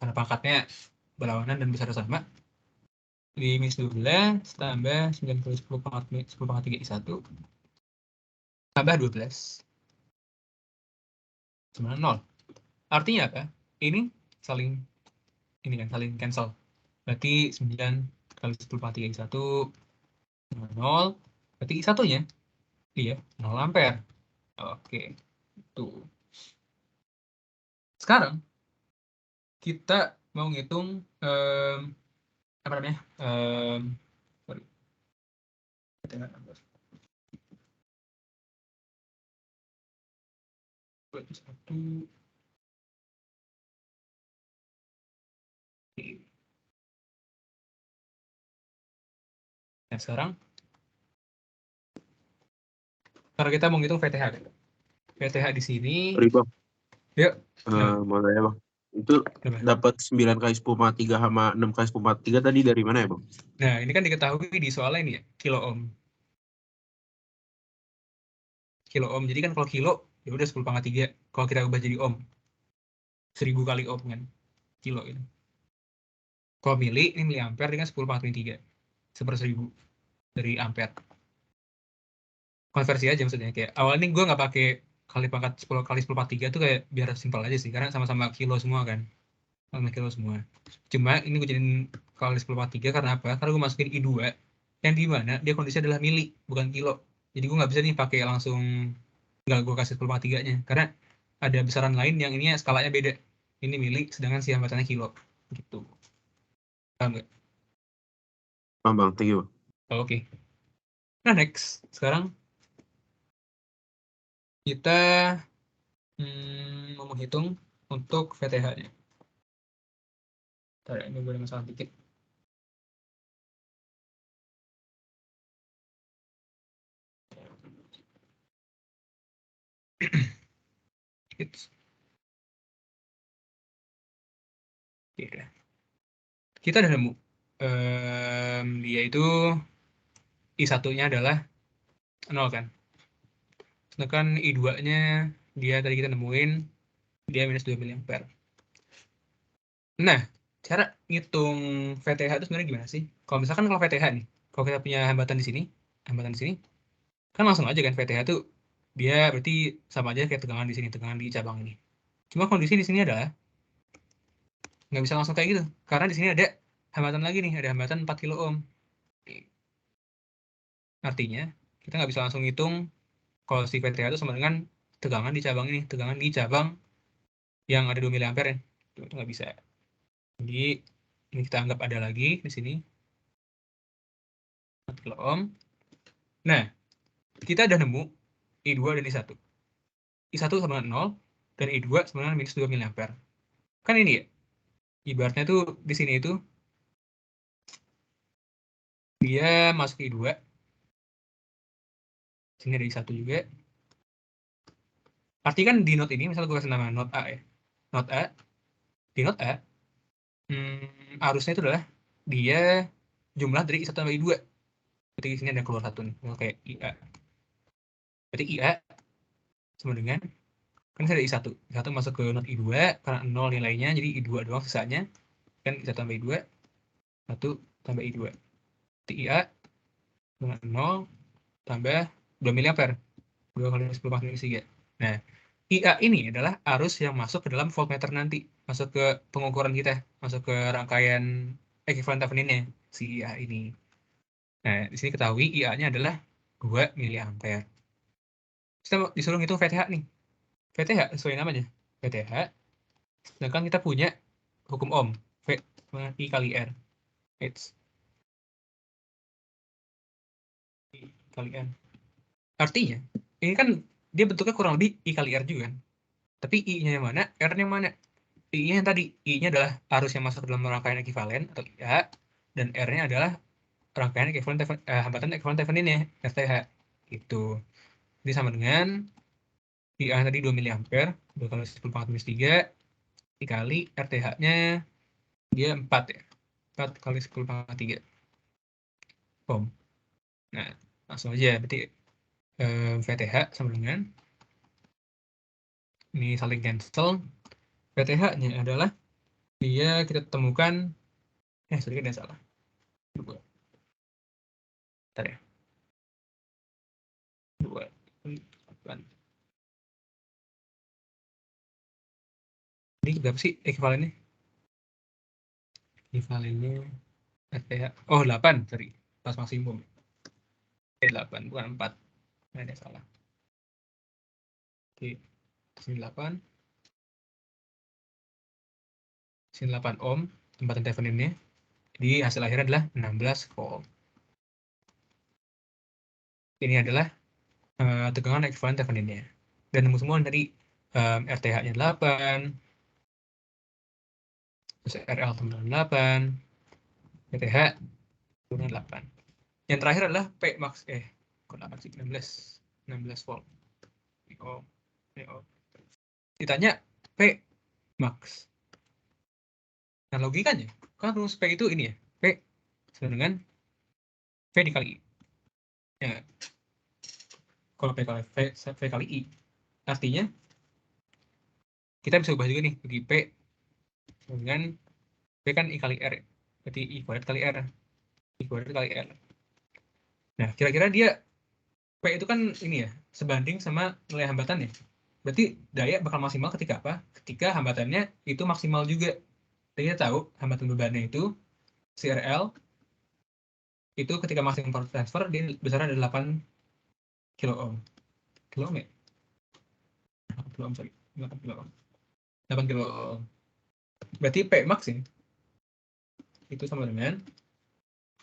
karena pangkatnya berlawanan dan besar sama. Di minus 12 tambah 9 kali 10 pangkat 3 I1 tambah 12 sama 0. Artinya apa? Ini saling cancel. Berarti 9 kali 10 pangkat 3 I1 sama 0. Berarti I1-nya iya 0 ampere. Oke. Tuh. Sekarang kita mau ngitung apa namanya? Sorry. Satu. Nah, sekarang karena kita mau ngitung VTH. VTH di sini. Sorry bang, Yuk. mau tanya bang, itu dapat 9 kali 10 pangkat 3 sama 6 kali 10 pangkat 3 tadi dari mana ya bang? Nah, ini kan diketahui di soalnya ini ya, kilo ohm. Kilo ohm. Jadi kan kalau kilo ya udah 10 pangkat 3. Kalau kita ubah jadi ohm 1000 kali ohm kan. Kilo itu. Kalau mili, ini mili ampere dengan 10 pangkat 3. 1/1000 dari ampere. Konversi aja maksudnya. Kayak awalnya gue nggak pakai kali pangkat 10 kali 10 pangkat 3 tuh kayak biar simpel aja sih. Karena sama-sama kilo semua kan. Sama kilo semua. Cuma ini gue jadiin kali 10 pangkat 3 karena apa? Karena gue masukin I2 yang di mana dia kondisinya adalah mili, bukan kilo. Jadi gue nggak bisa nih pakai langsung nggak gue kasih 10 pangkat 3-nya. Karena ada besaran lain yang ini skalanya beda. Ini mili, sedangkan si hambatannya kilo. Gitu. Paham nggak? Paham bang, thank you. Oke. Nah, next. Sekarang kita mau menghitung untuk VTH-nya. Bentar, ini gue ada masalah dikit. Kita udah nemu. Dia itu I1-nya adalah 0 kan. Sedangkan I2-nya dia tadi kita nemuin dia minus 2 mA. Nah, cara ngitung VTH itu sebenarnya gimana sih? Kalau misalkan kalau VTH nih, kalau kita punya hambatan di sini, kan langsung aja kan VTH itu dia berarti sama aja kayak tegangan di sini, tegangan di cabang ini. Cuma kondisi di sini adalah nggak bisa langsung kayak gitu, karena di sini ada hambatan lagi nih, ada hambatan 4 kilo ohm. Artinya kita nggak bisa langsung ngitung kalau si VTH itu sama dengan tegangan di cabang ini, tegangan di cabang yang ada 2 mA ya. Itu nggak bisa. Jadi ini kita anggap ada lagi di sini 4 kilo ohm. Nah, kita udah nemu I2 dan I1. I1 sama dengan 0 dan I2 sama dengan minus 2 mA. Kan ini ya, ibaratnya tuh di sini itu dia masuk I2. Sini ada I1 juga. Artinya kan di node ini, misalnya gue kasih nama node A ya. Node A, di node A, arusnya itu adalah dia jumlah dari I1 tambah I2. Berarti di sini ada keluar satu nih, kayak IA. Berarti IA sama dengan, kan ada I1. I1 masuk ke node I2, karena 0 nilainya, jadi I2 doang sisanya. Kan I1 tambah I2, 1 tambah I2. Berarti IA dengan 0 tambah 2 mA. 2 kali 10 minus 3. Nah, IA ini adalah arus yang masuk ke dalam voltmeter nanti. Masuk ke pengukuran kita. Masuk ke rangkaian ekuivalen Thevenin-nya, si IA ini. Nah, di sini ketahui IA-nya adalah 2 mA. Kita disuruh ngitung VTH nih. VTH sesuai namanya. VTH, sedangkan kita punya hukum Ohm. V I kali R. It's I kali R. Artinya, ini kan dia bentuknya kurang lebih I kali R juga kan. Tapi I-nya yang mana, R-nya yang mana? I-nya yang tadi, I-nya adalah arus yang masuk ke dalam rangkaian ekuivalen atau IA, dan R-nya adalah rangkaian ekuivalen hambatan ekuivalen Thevenin-nya, RTH. Gitu. Jadi sama dengan IA tadi 2 mA, 2 kali 10 pangkat minus 3, dikali RTH-nya dia 4 ya. 4 kali 10 pangkat 3 ohm. Nah, langsung aja. Berarti VTH sama dengan, ini saling cancel. VTH-nya adalah dia kita temukan, sorry kan salah. 2. Bentar ya. 2. 8. Ini berapa sih ekuivalennya? Ekuivalennya RTH. Oh, 8, sorry. Pas maksimum. 8, bukan 4. Nah, ada salah. Oke, sini 8. Sini 8 ohm, tempatan Theveninnya. Jadi hasil akhirnya adalah 16 volt. Ini adalah tegangan ekuivalen Theveninnya. Dan nemu semua dari RTH-nya 8, terus RL tambah 8, RTH turun 8. Yang terakhir adalah P max, kok 8 sih? 16 volt. Oh, ditanya P max. Nah, logikanya, kan rumus P itu ini ya, P sama dengan V dikali I. Ya, kalau P kali V kali I, artinya kita bisa ubah juga nih, bagi P dengan P kan I kali R, berarti I kuadrat kali R. I kuadrat kali R. Nah, kira-kira dia P itu kan ini ya, sebanding sama nilai hambatannya. Berarti daya bakal maksimal ketika apa? Ketika hambatannya itu maksimal juga. Dan kita tahu hambatan bebannya itu CRL itu ketika maksimum power transfer dia besar ada 8 kilo ohm. Kilo ohm ya? 8 kilo ohm, sorry. 8 kilo ohm. 8 kilo ohm. Berarti P max ini itu sama dengan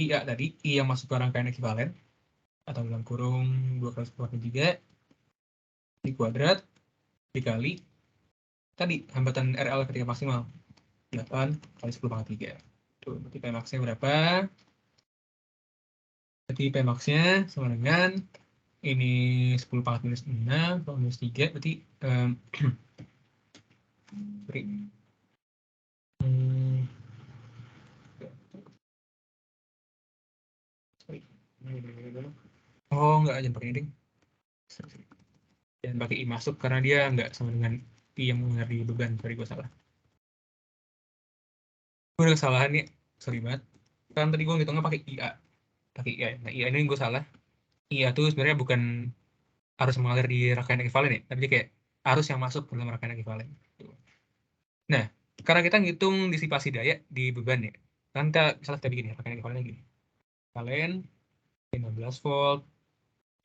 IA tadi, I yang masuk ke rangkaian ekuivalen atau dalam kurung 2 kali 10⁻³ di kuadrat dikali tadi hambatan RL ketika maksimal 8 kali 10⁻³. Tuh, berarti P max-nya berapa? Berarti P max-nya sama dengan ini 10⁻⁻6 kalau minus 3 berarti sorry. Sorry. Oh, enggak, jangan pakai ini. Jangan pakai I masuk karena dia enggak sama dengan I yang mengalir di beban. Sorry, gue salah. Gue ada kesalahan nih. Sorry banget. Kan tadi gue ngitungnya pakai IA. Pakai IA. Nah, IA ini gue salah. IA tuh sebenarnya bukan arus mengalir di rangkaian ekuivalen ya, tapi dia kayak arus yang masuk ke dalam rangkaian ekuivalen. Nah, karena kita ngitung disipasi daya di beban ya, kan kita misalnya kita bikin ya rangkaian ekuivalennya gini. Kalian 15 volt,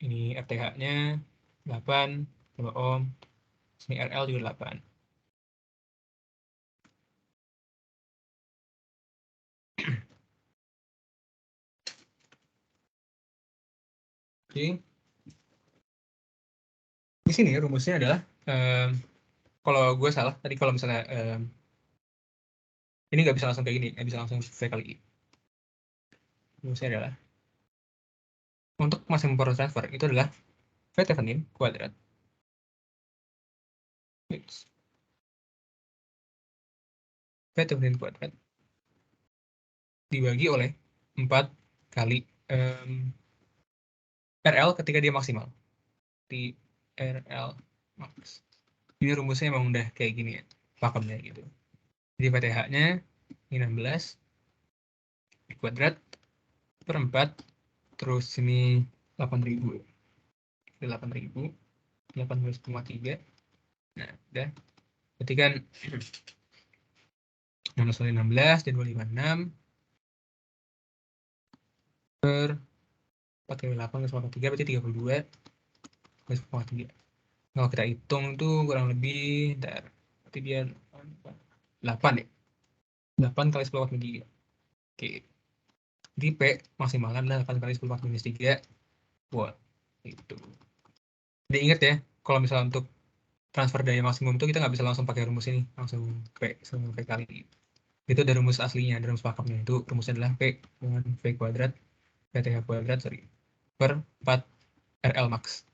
ini RTH-nya 8 kilo ohm, sini RL juga 8. Oke. Di sini rumusnya adalah kalau gue salah tadi kalau misalnya ini nggak bisa langsung kayak gini, nggak bisa langsung V kali I. Rumusnya adalah untuk maksimum power transfer itu adalah V Thevenin kuadrat V Thevenin kuadrat dibagi oleh 4 kali RL ketika dia maksimal. Di RL max. Ini rumusnya emang udah kayak gini ya, pakemnya gitu. Jadi VTH-nya 16 kuadrat per 4, terus ini 8.000. 8.000, 18,3. Nah, udah. Berarti kan 16 kali 16 dan 256 per 4 kali 8 kali 1,3 berarti 32 kali 1,3. Kalau kita hitung tuh kurang lebih, berarti dia 8 ya. 8 kali 10/3. Oke. Jadi P maksimalnya adalah 8 kali 10⁻³ watt. Itu. Jadi ingat ya, kalau misalnya untuk transfer daya maksimum itu kita nggak bisa langsung pakai rumus ini, langsung P kali. Itu ada rumus aslinya, ada rumus pakemnya. Itu rumusnya adalah P dengan V kuadrat, VTH kuadrat, sorry, per 4 RL max.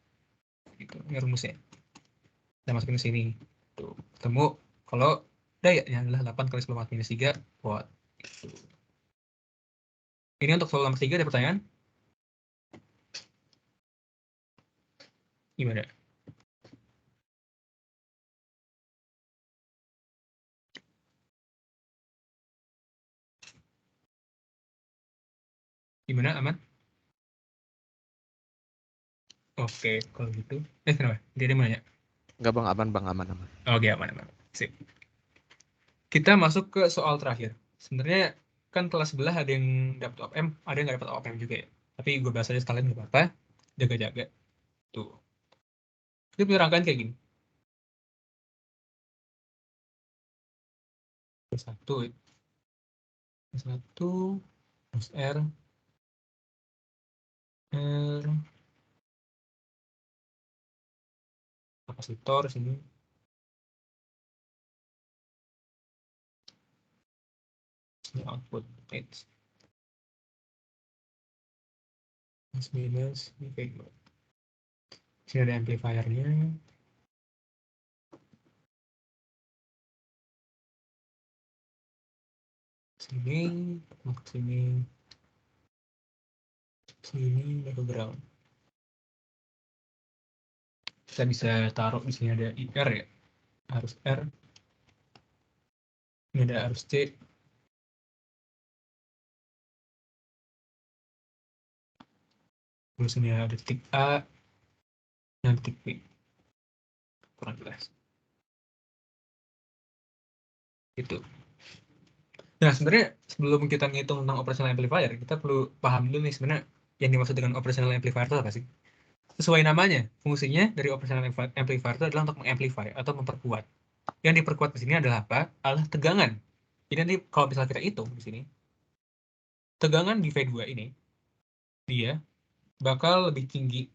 Gitu, ini rumusnya. Kita masukin ke sini. Tuh, ketemu kalau dayanya adalah 8 kali 10⁻³ watt. Gitu. Ini untuk soal nomor 3 ada pertanyaan? Gimana? Gimana, aman? Oke, kalau gitu. Kenapa? Dia ada yang mau nanya? Enggak bang, aman bang, aman. Oke, aman. Sip. Kita masuk ke soal terakhir. Sebenarnya kan kelas sebelah ada yang dapat OPM, ada yang nggak dapat OPM juga ya. Tapi gue bahas aja sekalian nggak apa-apa. Jaga-jaga. Tuh. Itu punya rangkaian kayak gini. Satu, terus R, kapasitor sini. Ini output H. Minus, ini kayak gimana? Sini ada amplifiernya. Sini, sini ada ground. Kita bisa taruh di sini ada IR ya, arus R. Ini ada arus C. Terus ini ada titik A dan titik B. Kurang jelas. Itu. Nah, sebenarnya sebelum kita ngitung tentang operational amplifier, kita perlu paham dulu nih sebenarnya yang dimaksud dengan operational amplifier itu apa sih? Sesuai namanya, fungsinya dari operational amplifier itu adalah untuk mengamplify atau memperkuat. Yang diperkuat di sini adalah apa? Adalah tegangan. Jadi nanti kalau misalnya kita hitung di sini, tegangan di V2 ini, dia bakal lebih tinggi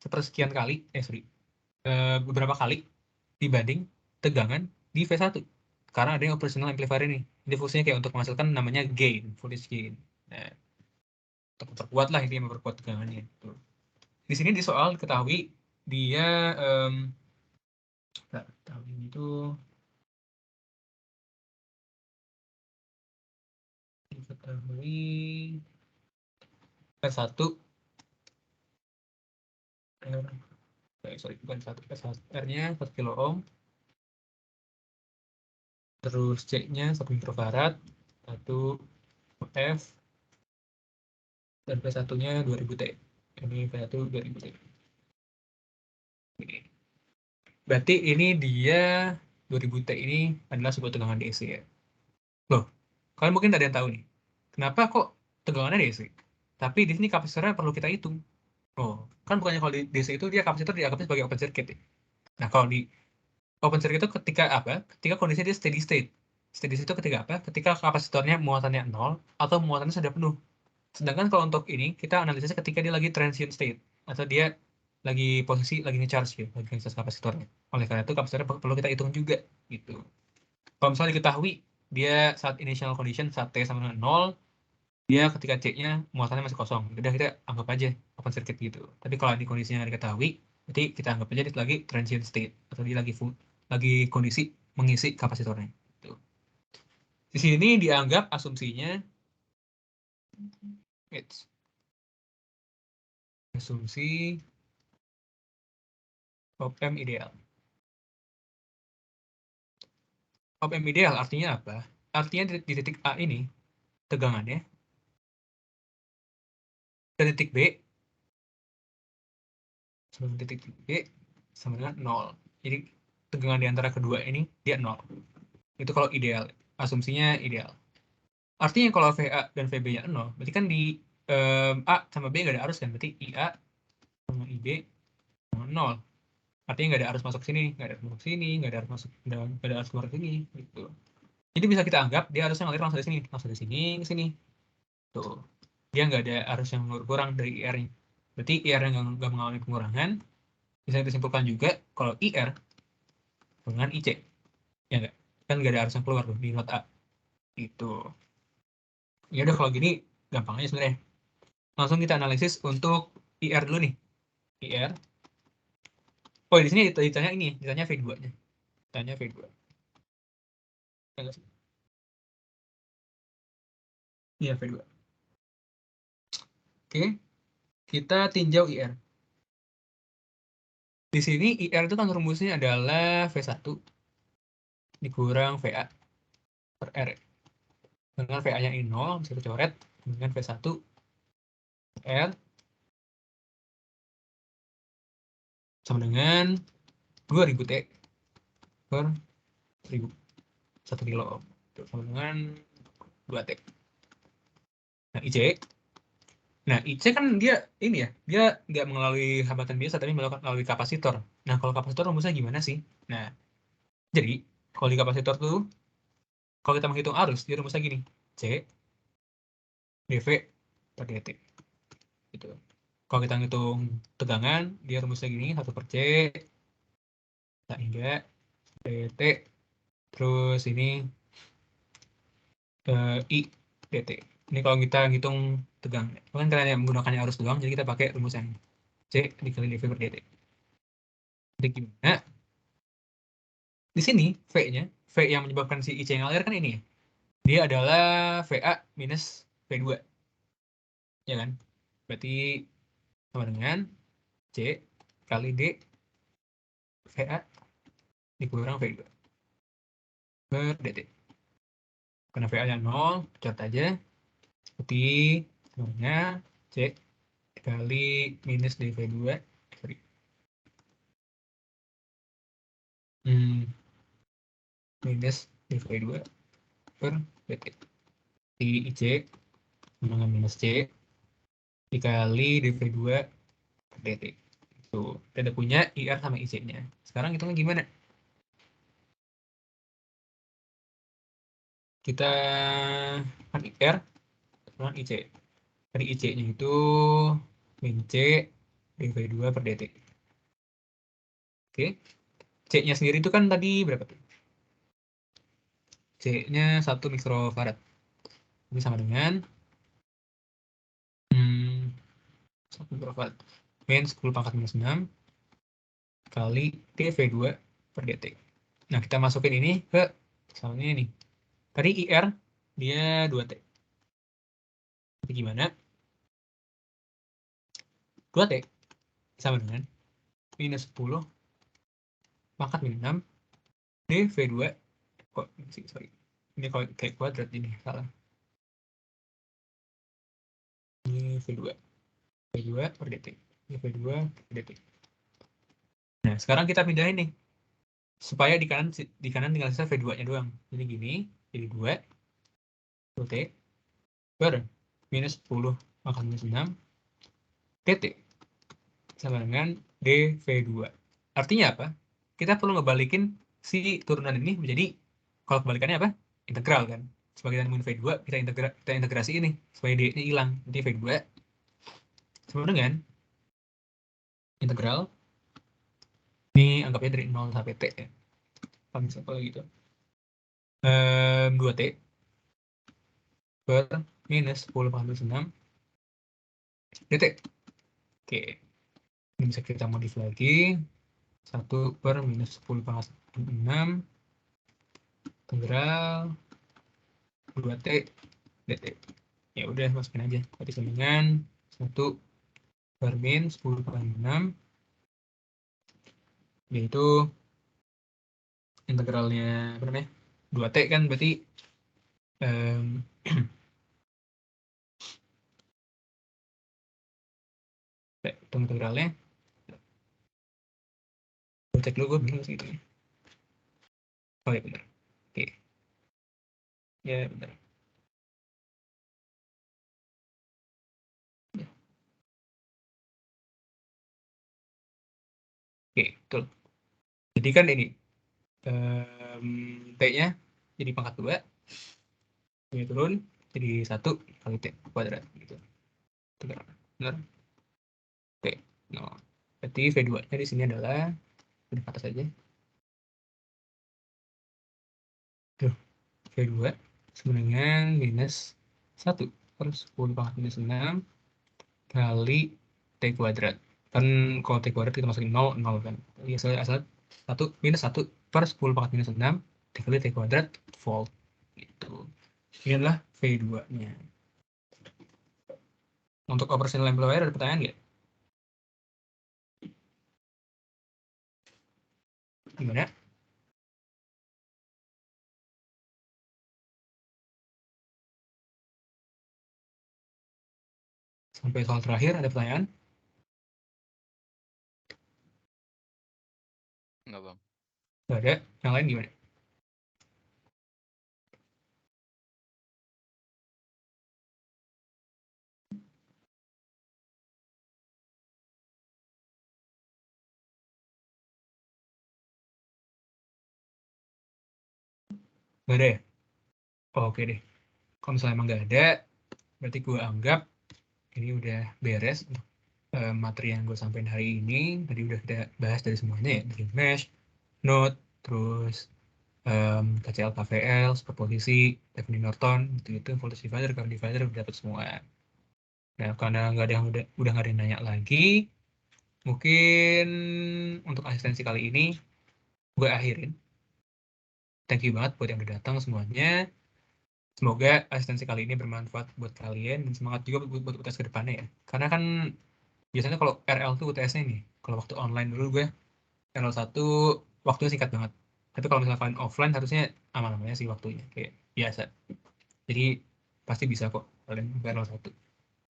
sepersekian kali, beberapa kali dibanding tegangan di V1. Karena ada yang operational amplifier ini. Jadi fungsinya kayak untuk menghasilkan namanya gain, voltage gain. Nah, untuk memperkuat lah, ini memperkuat tegangannya. Tuh. Di sini di soal ketahui dia tahun ini tuh diketahui R1 bukan R-nya 1 kilo ohm, terus C-nya 1 mikrofarad, 1 F, dan P1-nya 2000 T. Ini P1 2000 T. Ini. Berarti ini dia 2000 T ini adalah sebuah tegangan DC ya. Loh, kalian mungkin ada yang tahu nih. Kenapa kok tegangannya DC? Tapi di sini kapasitornya perlu kita hitung. Oh, kan bukannya kalau di DC itu dia kapasitor dianggapnya sebagai open circuit ya. Nah, kalau di open circuit itu ketika apa? Ketika kondisinya dia steady state. Steady state itu ketika apa? Ketika kapasitornya muatannya 0 atau muatannya sudah penuh. Sedangkan kalau untuk ini, kita analisisnya ketika dia lagi transient state. Atau dia lagi posisi, lagi nge-charge ya, lagi nge-charge kapasitornya. Oleh karena itu, kapasitornya perlu kita hitung juga. Gitu. Kalau misalnya diketahui, dia saat initial condition, saat T sama dengan 0, dia ketika C-nya muatannya masih kosong. Udah kita anggap aja open circuit gitu. Tapi kalau di kondisinya diketahui, berarti kita anggap aja itu lagi transient state. Atau dia lagi kondisi mengisi kapasitornya. Gitu. Di sini dianggap asumsinya asumsi OPM ideal. OPM ideal artinya apa? Artinya di titik A ini tegangannya, dan titik B sama titik B sama dengan 0. Jadi tegangan di antara kedua ini dia 0. Itu kalau ideal, asumsinya ideal. Artinya kalau VA dan VB-nya 0, berarti kan di A sama B nggak ada arus kan? Berarti IA sama IB sama 0. Artinya nggak ada arus masuk sini, nggak ada arus masuk sini, nggak ada arus masuk dan nggak ada arus keluar sini. Gitu. Jadi bisa kita anggap dia harusnya ngalir langsung dari sini ke sini. Tuh. Dia nggak ada arus yang kurang dari IR-nya. Berarti IR yang nggak mengalami pengurangan, bisa disimpulkan juga kalau IR dengan IC. Ya nggak? Kan nggak ada arus yang keluar tuh di not A. Itu. Ya udah kalau gini, gampang aja sebenarnya. Langsung kita analisis untuk IR dulu nih. IR. Oh, di sini ditanya ini, ditanya V2-nya. Ditanya V2. Iya, V2. Oke. Kita tinjau IR. Di sini IR itu kan rumusnya adalah V1 dikurang VA per R. Dengan VA-nya ini 0, bisa dicoret. Dengan V1 R sama dengan 2000 T per 1000 1 kilo ohm sama dengan 2 T. Nah IC, kan dia ini ya, dia nggak melalui hambatan biasa tapi melalui kapasitor. Nah kalau kapasitor rumusnya gimana sih? Nah jadi kalau di kapasitor tuh kalau kita menghitung arus dia rumusnya gini, C dV per dt gitu. Kalau kita ngitung tegangan dia rumusnya gini 1 per C hingga dt terus ini I dt. Ini kalau kita ngitung tegang, kan kalian yang menggunakannya arus doang, jadi kita pakai rumus yang C dikali dV per dt. Jadi gimana? Di sini V-nya, V yang menyebabkan si IC ngalir kan ini ya. Dia adalah VA minus V2. Ya kan? Berarti sama dengan C kali D VA dikurang V2 per dt. Karena VA-nya 0, cat aja. Seperti sebenarnya C kali minus dV2. Sorry. Minus dV2 per dt. Di IC dengan minus C dikali dV2 per dt. Tuh, kita udah punya IR sama IC-nya. Sekarang hitungnya gimana? Kita kan IR sama IC. Dari IC-nya itu min C dV2 per dt. Oke. C-nya sendiri itu kan tadi berapa tuh? C-nya 1 mikrofarad. Ini sama dengan 1 mikrofarad. Min 10 pangkat minus 6 kali dV2 per dt. Nah, kita masukin ini ke misalnya ini. Tadi IR dia 2T. Jadi gimana? 2T sama dengan minus 10 pangkat minus 6 dV2. Kok sih, sorry. Ini kalau kayak kuadrat ini, salah. Ini V2. V2 per dt. Ini V2 per dt. Nah, sekarang kita pindahin nih. Supaya di kanan tinggal sisa V2-nya doang. Jadi gini, jadi 2 T per minus 10 pangkat minus 6 dt sama dengan dV2. Artinya apa? Kita perlu ngebalikin si turunan ini menjadi, kalau kebalikannya apa? Integral kan. Sebagai kita nemuin V2, kita integrasi ini supaya D-nya hilang. Jadi V2 sama dengan integral, ini anggapnya dari 0 sampai T ya. Paling simpel gitu. 2T per minus 10 pangkat minus 6 dt. Oke. Ini bisa kita modif lagi. 1 per minus 10 pangkat 6 integral 2T dt. Ya udah, masukin aja. Berarti sama dengan 1 per min 10 per 6 yaitu integralnya apa namanya? 2T kan berarti hitung integralnya. Gue cek dulu, gue bingung sih itu. Oh ya benar. Oke. Ya benar. Ya. Oke, betul. Jadi kan ini T-nya jadi pangkat 2, ini turun jadi 1 kali T kuadrat gitu. Benar. T. No. Berarti V2-nya di sini adalah di atas saja. Tuh, V2 sama dengan minus 1 per 10 pangkat minus 6 kali T kuadrat. Kan kalau T kuadrat kita masukin 0, 0 kan. Jadi asal 1 minus 1 per 10 pangkat minus 6 dikali T kuadrat volt. Gitu. Ini adalah V2-nya. Untuk operational amplifier ada pertanyaan nggak? Gimana? Sampai soal terakhir, ada pertanyaan? Enggak, Bang. Nggak ada. Yang lain gimana? Nggak ada ya? Oh, oke deh. Kalau misalnya emang nggak ada, berarti gue anggap ini udah beres untuk materi yang gue sampaikan hari ini. Tadi udah kita bahas dari semuanya ya, dari mesh, node, terus KCL, KVL, superposisi, Thevenin Norton, gitu-gitu, voltage divider, current divider, udah dapet semua. Nah, karena nggak ada yang udah nggak ada yang nanya lagi, mungkin untuk asistensi kali ini gue akhirin. Thank you banget buat yang udah datang semuanya. Semoga asistensi kali ini bermanfaat buat kalian dan semangat juga buat UTS ke depannya ya. Karena kan biasanya kalau RL tuh UTS-nya nih, kalau waktu online dulu gue RL1 waktunya singkat banget. Tapi kalau misalnya kalian offline harusnya aman-amannya sih waktunya, kayak biasa. Jadi pasti bisa kok kalian ke RL1.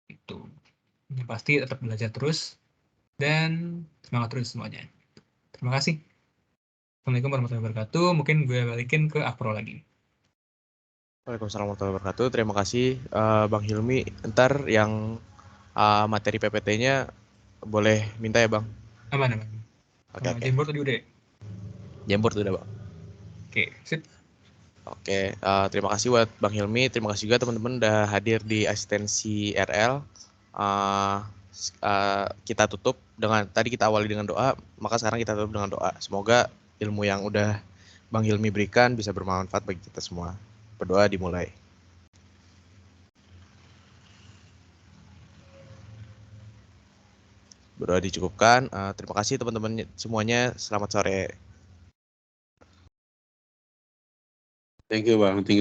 Itu. Yang pasti tetap belajar terus dan semangat terus semuanya. Terima kasih. Assalamualaikum warahmatullahi wabarakatuh. Mungkin gue balikin ke Akpro lagi. Waalaikumsalam warahmatullahi wabarakatuh. Terima kasih Bang Hilmi. Ntar yang materi PPT-nya boleh minta ya Bang. Aman. Oke. Jamboard tadi udah ya? Jamboard udah Bang. Oke, sip. Oke, terima kasih buat Bang Hilmi. Terima kasih juga teman-teman udah hadir di asistensi RL. Kita tutup dengan tadi kita awali dengan doa, maka sekarang kita tutup dengan doa. Semoga ilmu yang udah Bang Hilmi berikan bisa bermanfaat bagi kita semua. Berdoa dimulai. Berdoa dicukupkan. Terima kasih teman-teman semuanya. Selamat sore. Thank you Bang. Thank you.